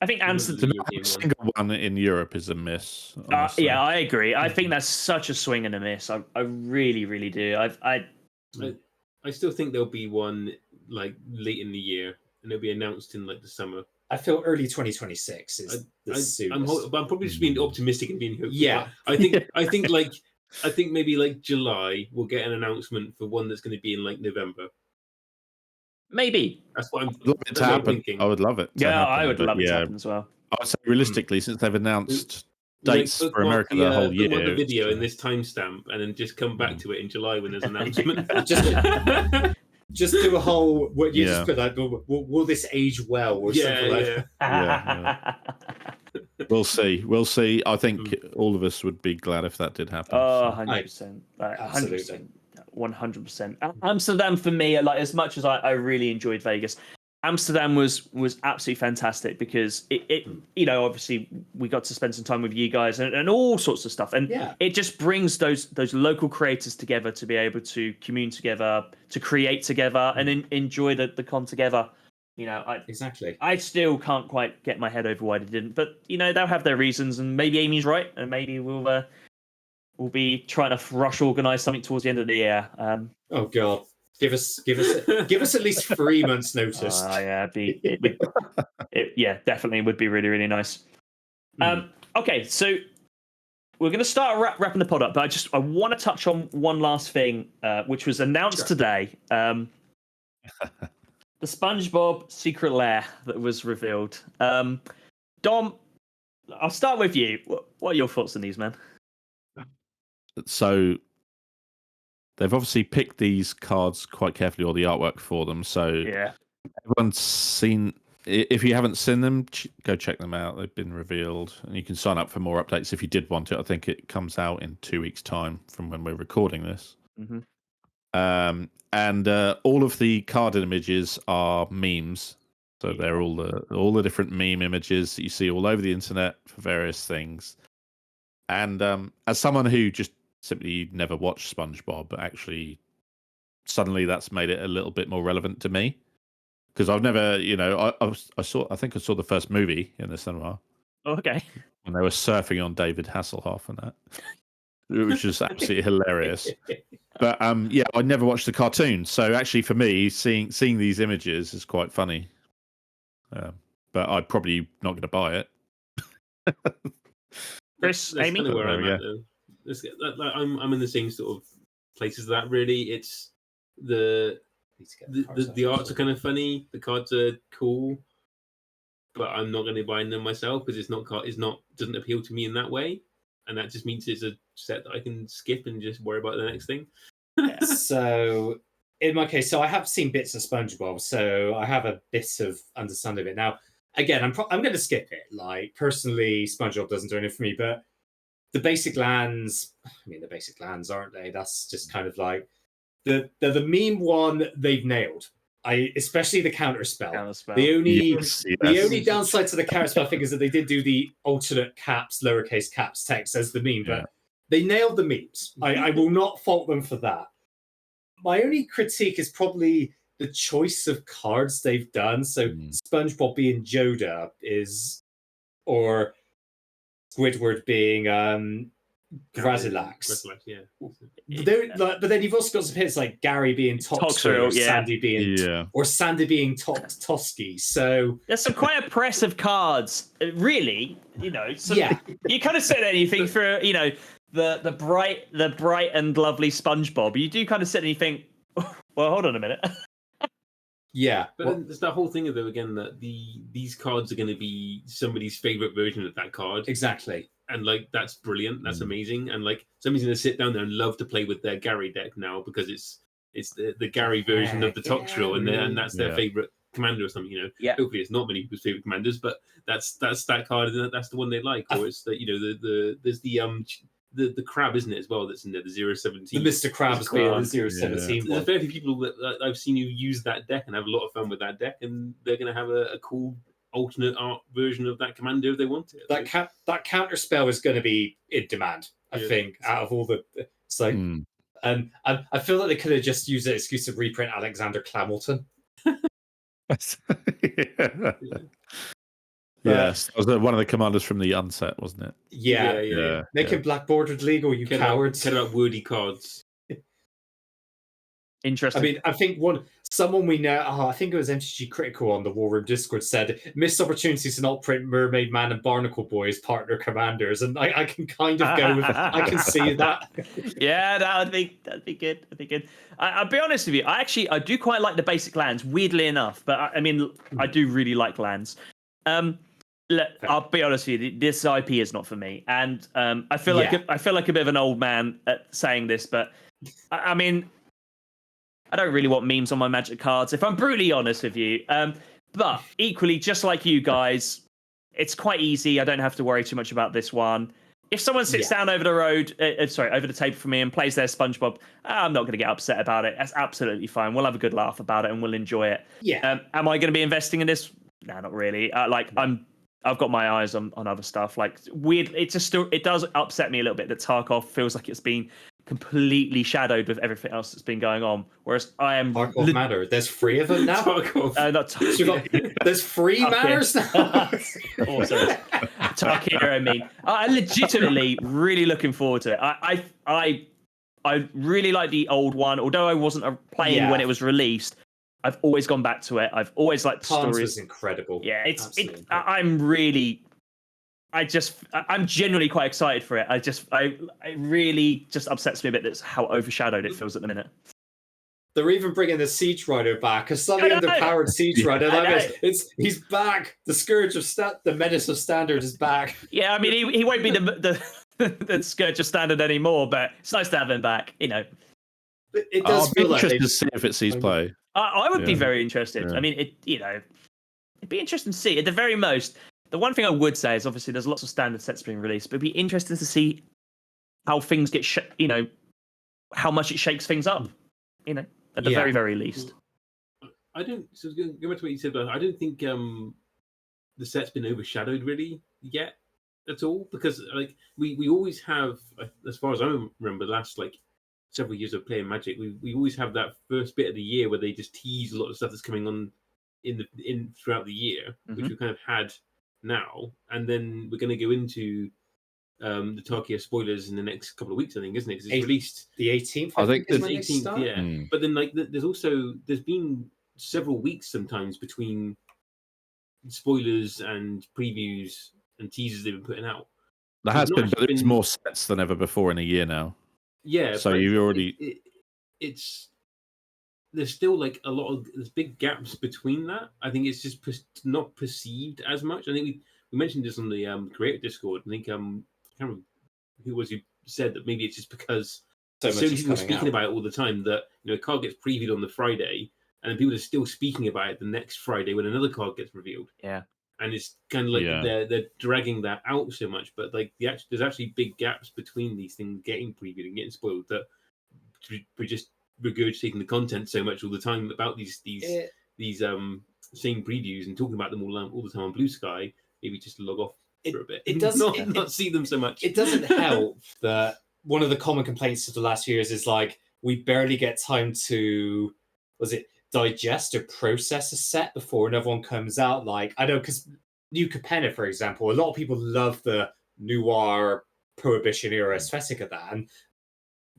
I think Amsterdam, every single one in Europe is a miss. Yeah, I agree. I think that's such a swing and a miss. I really, really do. I still think there'll be one late in the year, and it'll be announced in the summer. I feel early 2026 is the soonest. I'm probably just being optimistic and being hopeful. Yeah, I think maybe July we'll get an announcement for one that's going to be in November. Maybe. That's what I'm thinking. I would love it. I would love it to happen as well. I would say realistically, since they've announced dates for America the whole year. The video in this timestamp, and then just come back to it in July when there's an announcement. just do a whole. Just put will this age well? Or something like that. We'll see. I think all of us would be glad if that did happen. Oh, 100%. 100%. 100%. Amsterdam for me, as much as I really enjoyed Vegas, Amsterdam was absolutely fantastic because it obviously we got to spend some time with you guys and all sorts of stuff, and it just brings those local creators together to be able to commune together, to create together, and enjoy the con together. Exactly. I still can't quite get my head over why they didn't, but they'll have their reasons, and maybe Amy's right, and maybe we'll be trying to rush organise something towards the end of the year. Oh God, give us at least 3 months' notice. Definitely would be really, really nice. Okay, so we're going to start wrapping the pod up, but I want to touch on one last thing, which was announced today. The SpongeBob secret lair that was revealed. Dom, I'll start with you. What are your thoughts on these, man? so they've obviously picked these cards quite carefully, or the artwork for them. So Yeah. everyone's seen. If you haven't seen them, go check them out. They've been revealed, and you can sign up for more updates if you did want it. I think it comes out in 2 weeks' time from when we're recording this. Mm-hmm. And all of the carded images are memes. So they're all the different meme images that you see all over the internet for various things. And as someone who just simply never watched SpongeBob, actually, suddenly that's made it a little bit more relevant to me. Because I've never, I think I saw the first movie in the cinema. Okay. When they were surfing on David Hasselhoff and that, which is absolutely hilarious. But yeah, I never watched the cartoon, so actually for me, seeing these images is quite funny. But I'm probably not going to buy it. Chris, that's Aimee? kind of where I'm at, though. I'm in the same sort of places as that. Really, it's the arts are kind of funny. The cards are cool, but I'm not going to buy them myself because doesn't appeal to me in that way, and that just means it's a set that I can skip and just worry about the next thing. So in my case, I have seen bits of SpongeBob, so I have a bit of understanding of it. Now, again, I'm going to skip it. Like, personally, SpongeBob doesn't do anything for me, but the basic lands, the basic lands, aren't they? That's just kind of like the meme one they've nailed. Especially the counterspell. The only downside to the counterspell thing is that they did do the alternate caps, lowercase caps text as the meme, but they nailed the memes. I will not fault them for that. My only critique is probably the choice of cards they've done. So SpongeBob being Yoda or Squidward being Grazilax. Yeah. But then you've also got some hits like Gary being Toxer, or Sandy being Toski. So there's some quite oppressive cards, really. You kind of sit there and you think for the bright and lovely SpongeBob, you do kind of sit and you think, well, hold on a minute. Yeah, but then there's that whole thing though again that these cards are going to be somebody's favorite version of that card. Exactly. And like that's brilliant, that's amazing, and like somebody's gonna sit down there and love to play with their Gary deck now because it's the Gary version of the Toxtril, and that's their favorite commander or something. Hopefully it's not many people's favorite commanders, but that's that card, and that's the one they like. Or it's that there's the crab, isn't it, as well? That's in there, the 017. The Mr. Krabs being the 017. There's very few people that I've seen who use that deck and have a lot of fun with that deck, and they're gonna have a cool alternate art version of that commander if they want it. That counter spell is going to be in demand, I think, out of all the. It's like, and I feel like they could have just used an exclusive reprint Alexander Clamilton. Yes, that was one of the commanders from the Unset, wasn't it? Yeah. Make him black bordered legal, you cowards. Care about wordy cards. Interesting. I think someone we know, I think it was MTG Critical on the WarRoom Discord, said missed opportunities to not print Mermaid Man and Barnacle Boy as partner commanders, and I can kind of go with I can see that. Yeah, that'd be good. That'd be good. I'll be honest with you. I do quite like the basic lands, weirdly enough, but I do really like lands. Look, I'll be honest with you. This IP is not for me, and I feel like a bit of an old man at saying this, but I don't really want memes on my Magic cards, if I'm brutally honest with you. But equally, just like you guys, it's quite easy. I don't have to worry too much about this one. If someone sits down over the table for me and plays their SpongeBob, I'm not going to get upset about it. That's absolutely fine. We'll have a good laugh about it and we'll enjoy it. Yeah. Am I going to be investing in this? No, not really. I've got my eyes on other stuff. Like weird. It does upset me a little bit that Tarkov feels like it's been completely shadowed with everything else that's been going on. Whereas I am Tarkov Manor. There's 3 of them now. Not Tarkov. There's 3 Manors now. Awesome. Tarkir, I'm legitimately really looking forward to it. I really like the old one, although I wasn't playing when it was released. I've always gone back to it. I've always liked the stories. Was incredible. Yeah, I'm genuinely quite excited for it. It really just upsets me a bit. That's how overshadowed it feels at the minute. They're even bringing the Siege Rider back, a slightly underpowered Siege Rider. He's back. The Scourge of the Menace of Standard is back. Yeah, he won't be the than Scourge Standard anymore, but it's nice to have him back. You know, It does feel like interested to see if it sees play. I would be Yeah. very interested. Yeah. I mean, it'd be interesting to see. At the very most, the one thing I would say is obviously there's lots of standard sets being released, but it'd be interesting to see how things get, how much it shakes things up. You know, at the very, very least. I don't. So going back to what you said, I don't think the set's been overshadowed really yet at all, because like we always have, as far as I remember, the last like several years of playing Magic, we always have that first bit of the year where they just tease a lot of stuff that's coming on in throughout the year, which we kind of had now, and then we're going to go into the Tarkia spoilers in the next couple of weeks, I think, isn't it? Because it's released the 18th. I think is the when they 18th, start. yeah. But then like there's been several weeks sometimes between spoilers and previews and teasers they've been putting out. There has been, but there's more sets than ever before in a year now. Yeah. So you've already. It's there's still like there's big gaps between that. I think it's just not perceived as much. I think we mentioned this on the Creator Discord. I think I can't remember who was who said that maybe it's just because so many people are speaking about it all the time that a card gets previewed on the Friday and then people are still speaking about it the next Friday when another card gets revealed. Yeah. And it's kind of like they're dragging that out so much, but like there's actually big gaps between these things getting previewed and getting spoiled that we're just regurgitating the content so much all the time about these same previews and talking about them all the time on Blue Sky. Maybe just log off for a bit. It does not see them so much. It doesn't help that one of the common complaints of the last few years is like we barely get time to digest or process a set before another one comes out. Like I know because New Capenna, for example, a lot of people love the noir Prohibition era aesthetic of that, and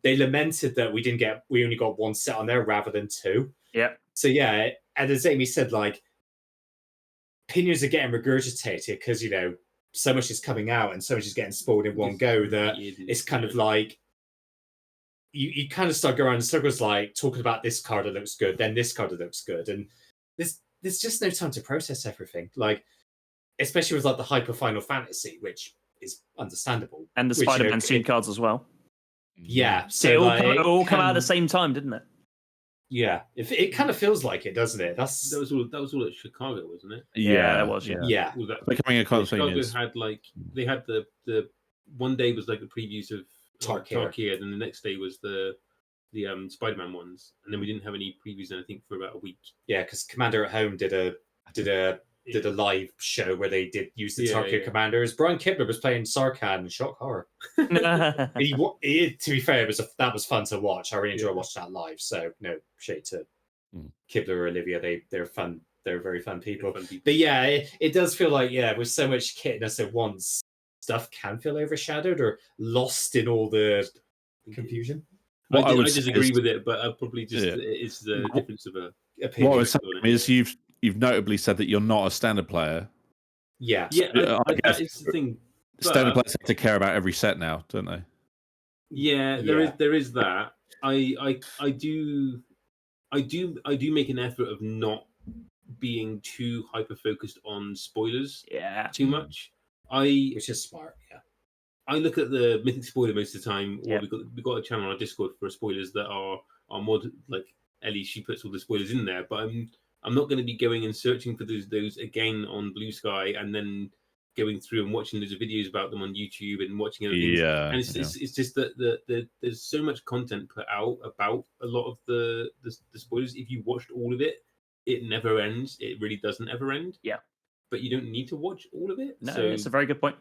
they lamented that we only got one set on there rather than two. Yeah. So yeah, and as Amy said, like opinions are getting regurgitated because so much is coming out and so much is getting spoiled in one go that it's kind of like you kind of start going around in circles, like talking about this card that looks good, then this card that looks good, and there's just no time to process everything. Like especially with like the Hyper Final Fantasy, which is understandable, and the Spider-Man scene cards as well. Yeah, so it all come out at the same time, didn't it? Yeah, it kind of feels like it, doesn't it? That was all at Chicago, wasn't it? Yeah, that was. Yeah. Becoming a Chicago had they had the one day was like the previews of Tarkia, then the next day was the Spider-Man ones, and then we didn't have any previews, I think, for about a week. Yeah, because Commander at Home did a live show where they did use the Tarkia commanders. Brian Kibler was playing Sarkhan and Shock Horror. To be fair, that was fun to watch. I really enjoyed watching that live. So no shade to Kibler or Olivia. They're fun. They're very fun people. But yeah, it does feel like with so much kitness at once, stuff can feel overshadowed or lost in all the confusion. I disagree with it, but I probably just it's the difference of a opinion. What I was saying is you've notably said that you're not a standard player. Yeah. That is the thing. Standard players have to care about every set now, don't they? Yeah, there is that. I do make an effort of not being too hyper focused on spoilers. Yeah. Too much. Which is smart. Yeah. I look at the Mythic spoiler most of the time. Or we got a channel on our Discord for spoilers that are more like Ellie. She puts all the spoilers in there, but I'm not going to be going and searching for those again on Blue Sky and then going through and watching loads of videos about them on YouTube and watching other things. Yeah, and it's just that there's so much content put out about a lot of the spoilers. If you watched all of it, it never ends. It really doesn't ever end. Yeah, but you don't need to watch all of it. No, it's a very good point.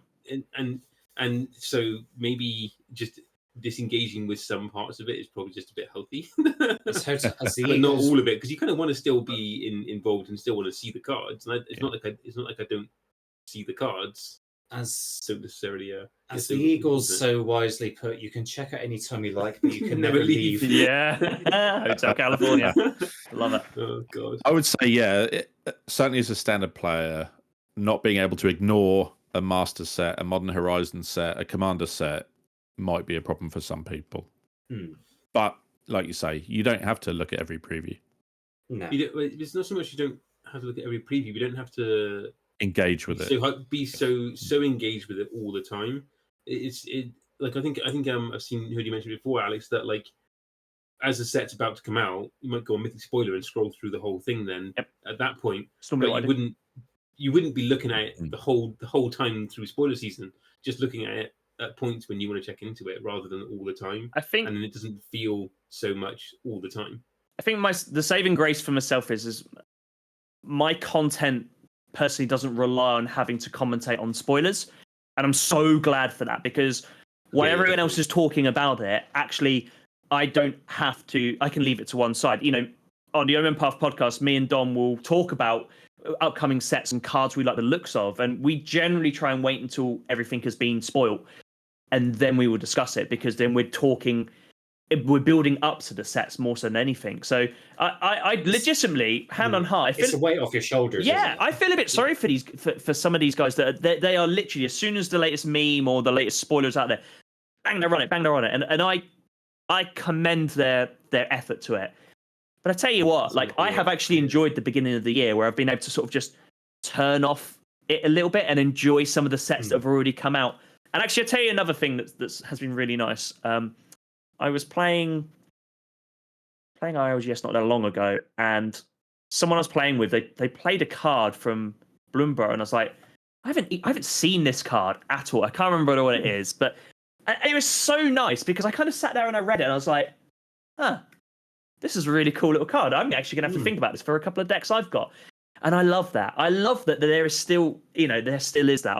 And so maybe just disengaging with some parts of it is probably just a bit healthy. But not all of it, because you kind of want to still be involved and still want to see the cards. And it's not like I don't see the cards as don't necessarily. As the Eagles so wisely put, you can check out any time you like, but you can never leave. Yeah, Hotel California. Love it. Oh god. I would say certainly as a standard player, not being able to ignore a Master set, a Modern Horizon set, a Commander set might be a problem for some people. But like you say, you don't have to look at every preview. No, it's not so much you don't have to look at every preview. You don't have to engage with it. So be so engaged with it all the time. like I think heard you mention before, Alex, that like as the set's about to come out, you might go on Mythic Spoiler and scroll through the whole thing. Then at that point, but you wouldn't be looking at it the whole time through spoiler season. Just looking at it at points when you want to check into it, rather than all the time. I think, and then it doesn't feel so much all the time. I think the saving grace for myself is my content personally doesn't rely on having to commentate on spoilers, and I'm so glad for that, because while everyone else is talking about it, actually I don't have to. I can leave it to one side. You know, on the Omen Path podcast, me and Dom will talk about upcoming sets and cards we like the looks of, and we generally try and wait until everything has been spoiled, and then we will discuss it, because then we're building up to the sets more so than anything. So I legitimately, hand on heart, it's a weight off your shoulders. Yeah, I feel a bit sorry for for some of these guys that they are literally, as soon as the latest meme or the latest spoilers out there, bang, they're on it, and I commend their effort to it. But I tell you what, like, I have actually enjoyed the beginning of the year, where I've been able to sort of just turn off it a little bit and enjoy some of the sets that have already come out. And actually, I'll tell you another thing that has been really nice. I was playing ILGS not that long ago, and someone I was playing with, they played a card from Bloomberg, and I was like, I haven't seen this card at all. I can't remember what it is, but it was so nice, because I kind of sat there and I read it, and I was like, huh, this is a really cool little card. I'm actually going to have to think about this for a couple of decks I've got. And I love that. I love that there is still, there still is that.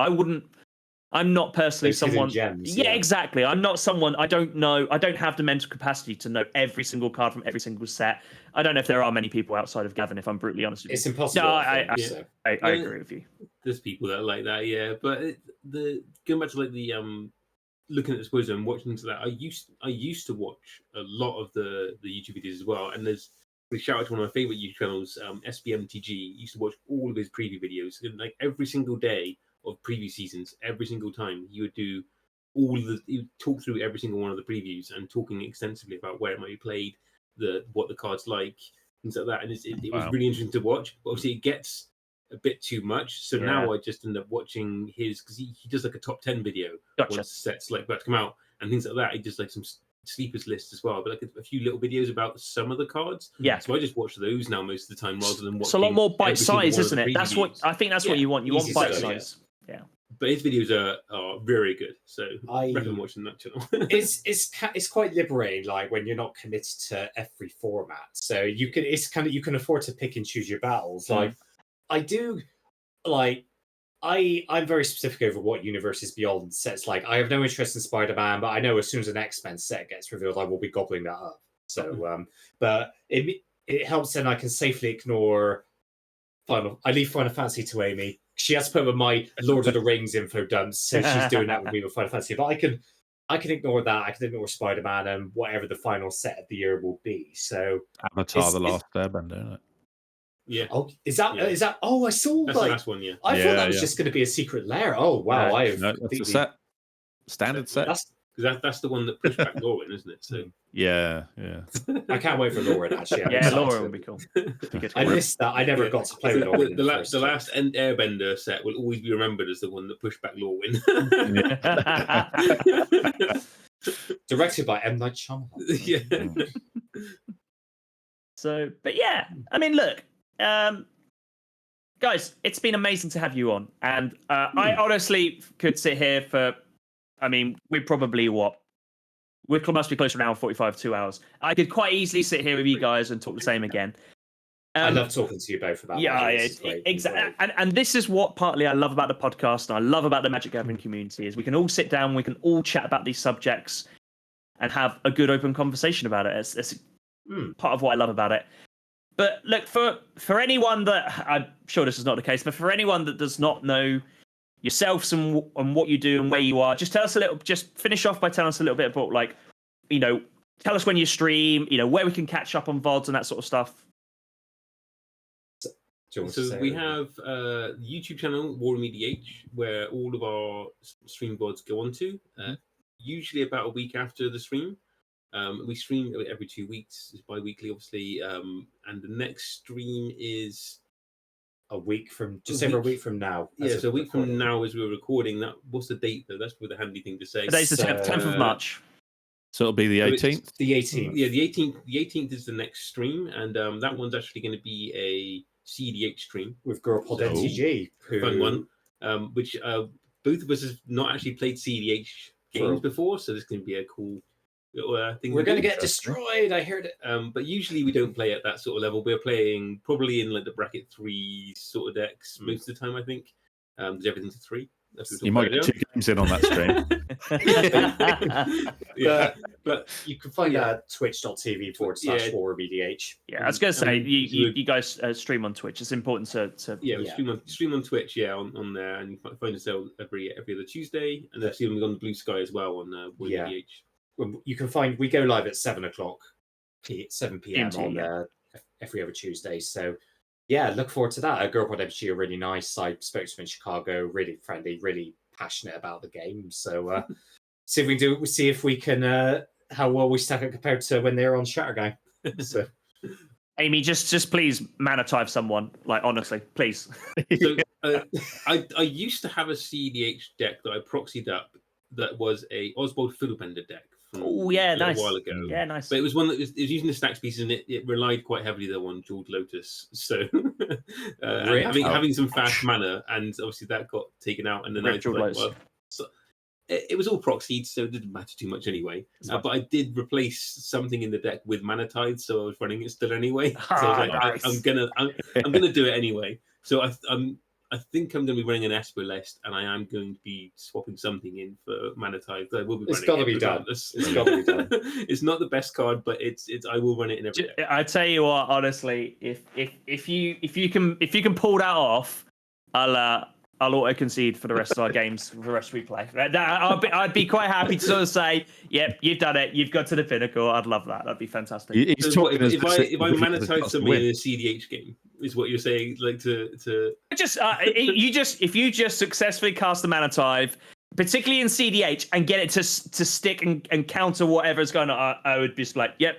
I'm not personally someone. Gems, yeah, exactly. I'm not someone. I don't know. I don't have the mental capacity to know every single card from every single set. I don't know if there are many people outside of Gavin, if I'm brutally honest with you. It's impossible. No, I agree with you. There's people that are like that, yeah. But going back to like the looking at the spoilers and watching into that, I used to watch a lot of the YouTube videos as well. And there's a shout out to one of my favorite YouTube channels, SBMTG. Used to watch all of his preview videos, and like every single day of preview seasons, every single time he would do he would talk through every single one of the previews and talking extensively about where it might be played, what the card's like, things like that. And it was really interesting to watch. But obviously, it gets a bit too much. So now I just end up watching his, because he does like a top 10 video once sets like about to come out and things like that. He does like some sleepers lists as well, but like a few little videos about some of the cards. Yeah. So I just watch those now most of the time rather than watching. It's a lot more bite size, isn't it? That's what I think. That's what you want. You want bite size. Yeah. But his videos are very good, so I recommend watching that channel. it's quite liberating, like when you're not committed to every format, so you can afford to pick and choose your battles. Like I do, like I'm very specific over what Universes Beyond sets. Like I have no interest in Spider-Man, but I know as soon as an X-Men set gets revealed, I will be gobbling that up. So, but it helps, and I can safely ignore I leave Final Fantasy to Amy. She has to put with my Lord of the Rings info dumps, so she's doing that with me with Final Fantasy. But I can ignore that. I can ignore Spider-Man and whatever the final set of the year will be. So Avatar: The Last Airbender, isn't it? Yeah. Oh, is that? Oh, I saw. That's the last one. Yeah. I thought that was just going to be a secret lair. Oh wow! That's a set. Standard set. That's the one that pushed back Lauren, isn't it? So yeah. I can't wait for Lauren. Actually, Lauren would be cool. I missed that. I never got to play with Lauren. The last Airbender set will always be remembered as the one that pushed back Lauren. Directed by M. Night Shyamalan. Yeah. So, but yeah, I mean, look, guys, it's been amazing to have you on, and I honestly could sit here for. I mean, we must be close to an hour 45, 2 hours. I could quite easily sit here with you guys and talk the same again. I love talking to you both about exactly. And this is what partly I love about the podcast and I love about the Magic Gathering community is we can all sit down, we can all chat about these subjects and have a good open conversation about it. It's part of what I love about it. But look, for anyone that, I'm sure this is not the case, but for anyone that does not know yourselves and what you do and where you are, just finish off by telling us a little bit about, like, tell us when you stream, where we can catch up on VODs and that sort of stuff. So we have the YouTube channel, WarRoom EDH, where all of our stream VODs go onto, usually about a week after the stream. We stream every 2 weeks, it's bi-weekly, obviously, and the next stream is a week from over a week from now. Yeah, so a week from now as we're recording. What's the date though? That's with a handy thing to say. Today's the 10th of March. So it'll be the 18th. The 18th. Yeah, the 18th. The 18th is the next stream, and that one's actually going to be a CDH stream with GirlPod MTG. Fun one. Which both of us have not actually played CDH games before, so this can be a cool thing. We're going to get destroyed. I heard it. But usually we don't play at that sort of level. We're playing probably in like the bracket 3 sort of decks most of the time. I think there's everything to 3. You might get 2 games in on that stream. But you can find twitch.tv/WarRoom EDH. Yeah, I was going to say, you guys stream on Twitch. It's important to stream on Twitch, on there, and you can find us every other Tuesday, and actually we're on the Blue Sky as well on EDH. You can find, we go live at 7 p.m. on every other Tuesday. So yeah, look forward to that. GirlPod MTG are really nice. I spoke to them in Chicago, really friendly, really passionate about the game. So see if we can how well we stack it compared to when they were on Shattergang. So Aimee, just please Manative someone, like honestly, please. So I used to have a CDH deck that I proxied up that was a Oswald Fiddlebender deck. Oh yeah, nice. A while ago. Yeah, nice. But it was one that was using the stacks pieces, and it relied quite heavily though on Jeweled Lotus. So having some fast mana, and obviously that got taken out, and then it was all proxied, so it didn't matter too much anyway. But I did replace something in the deck with Mana Tide, so I was running it still anyway. So I was like, nice. I'm gonna do it anyway. So I think I'm going to be running an Esper list, and I am going to be swapping something in for Mana Tide. I will be. It's got to be done. It's got to be done. It's not the best card, but it's. I will run it in every deck. I tell you what, honestly, if you can pull that off, I'll auto concede for the rest of our games for the rest we play. I'd be quite happy to sort of say, yep, you've done it. You've got to the pinnacle. I'd love that. That'd be fantastic. If I Mana Tide somebody in a CDH game, is what you're saying? Like to if you just successfully cast the Mana Tide, particularly in CDH, and get it to stick and counter whatever's going on, I would just be like, yep,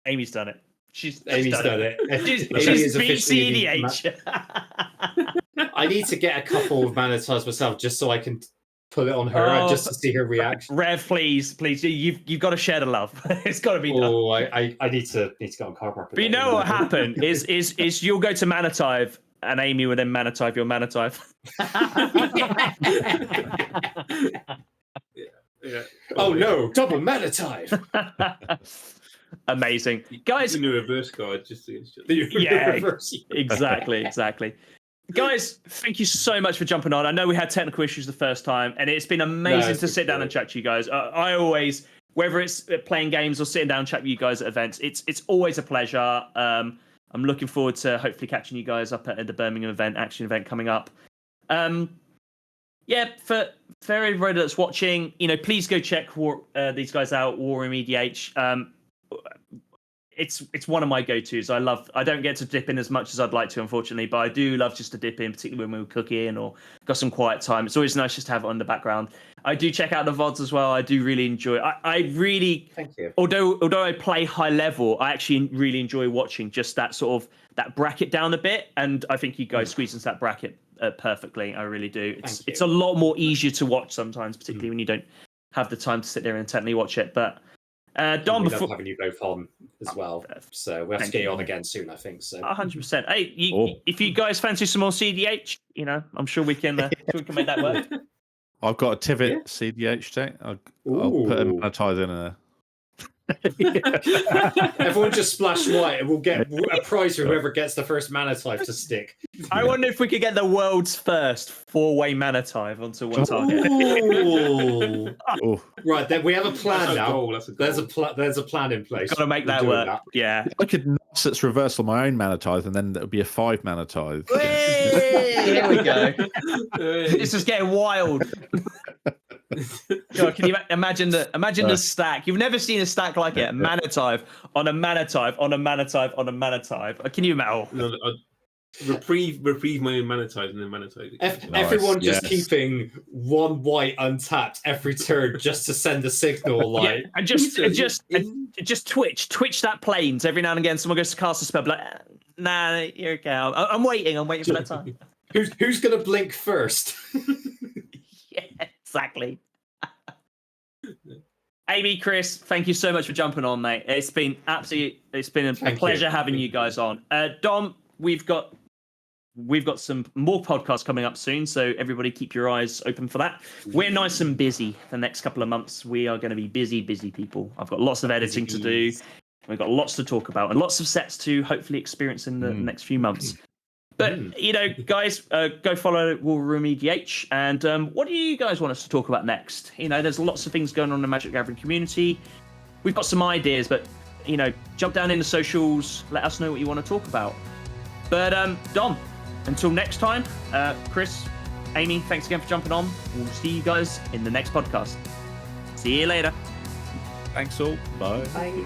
Aimee's done it. She's done it. She's beat CDH. I need to get a couple of Mana Tides myself just so I can put it on her just to see her reaction. Rev, please, you've got to share the love. It's got to be done. Oh, I need to go on card. But you know what happened is you'll go to Mana Tide and Aimee will then Mana Tide your Mana Tide. Yeah. Oh no, double Mana Tide. Amazing, guys. In the reverse card, just against exactly. Guys, thank you so much for jumping on. I know we had technical issues the first time, and it's been amazing to sit down and chat to you guys. I always, whether it's playing games or sitting down and chat with you guys at events, it's always a pleasure. I'm looking forward to hopefully catching you guys up at the Birmingham action event coming up. For everybody that's watching, please go check these guys out, WarRoom EDH. It's one of my go-tos. I don't get to dip in as much as I'd like to, unfortunately, but I do love just to dip in, particularly when we're cooking or got some quiet time. It's always nice just to have it on the background. I do check out the VODs as well. I do really enjoy it. I really, thank you. Although I play high level, I actually really enjoy watching just that sort of that bracket down a bit. And I think you guys squeeze into that bracket perfectly. I really do. It's a lot more easier to watch sometimes, particularly when you don't have the time to sit there and intently watch it. But Dom, we love having you both on as well, so we have to get you on again soon, I think. So 100%. Hey, if you guys fancy some more CDH, I'm sure we can make that work. I've got a Tivit CDH deck. I'll put a Mana Tide in there. Everyone just splash white and we'll get a prize for whoever gets the first Mana Tide to stick. I wonder if we could get the world's first 4-way Mana Tide onto one target. Right, then we have a plan now. There's a plan in place. Got to make that work. Yeah. I could Nonsense reversal my own Mana Tide, and then that would be a 5 Mana Tide. Here we go. This is getting wild. God, can you imagine the stack? You've never seen a stack like it. Mana Tide on a Mana Tide on a Mana Tide on a Mana Tide. Can you imagine? Reprieve my own Mana Tide and then Mana Tide. Everyone just keeping one white untapped every turn just to send a signal, like and just twitch that planes every now and again. Someone goes to cast a spell, like Nah, you're okay. I'm waiting. I'm waiting for that time. Who's going to blink first? Yeah, exactly. Aimee, Chris, thank you so much for jumping on, mate. It's been a pleasure having you guys on. Dom, we've got some more podcasts coming up soon, so everybody keep your eyes open for that. We're nice and busy the next couple of months. We are going to be busy people. I've got lots of editing to do. We've got lots to talk about and lots of sets to hopefully experience in the next few months. But, guys, go follow WarRoom EDH. And what do you guys want us to talk about next? There's lots of things going on in the Magic Gathering community. We've got some ideas, but, jump down in the socials. Let us know what you want to talk about. But, Dom, until next time, Chris, Aimee, thanks again for jumping on. We'll see you guys in the next podcast. See you later. Thanks all. Bye. Bye.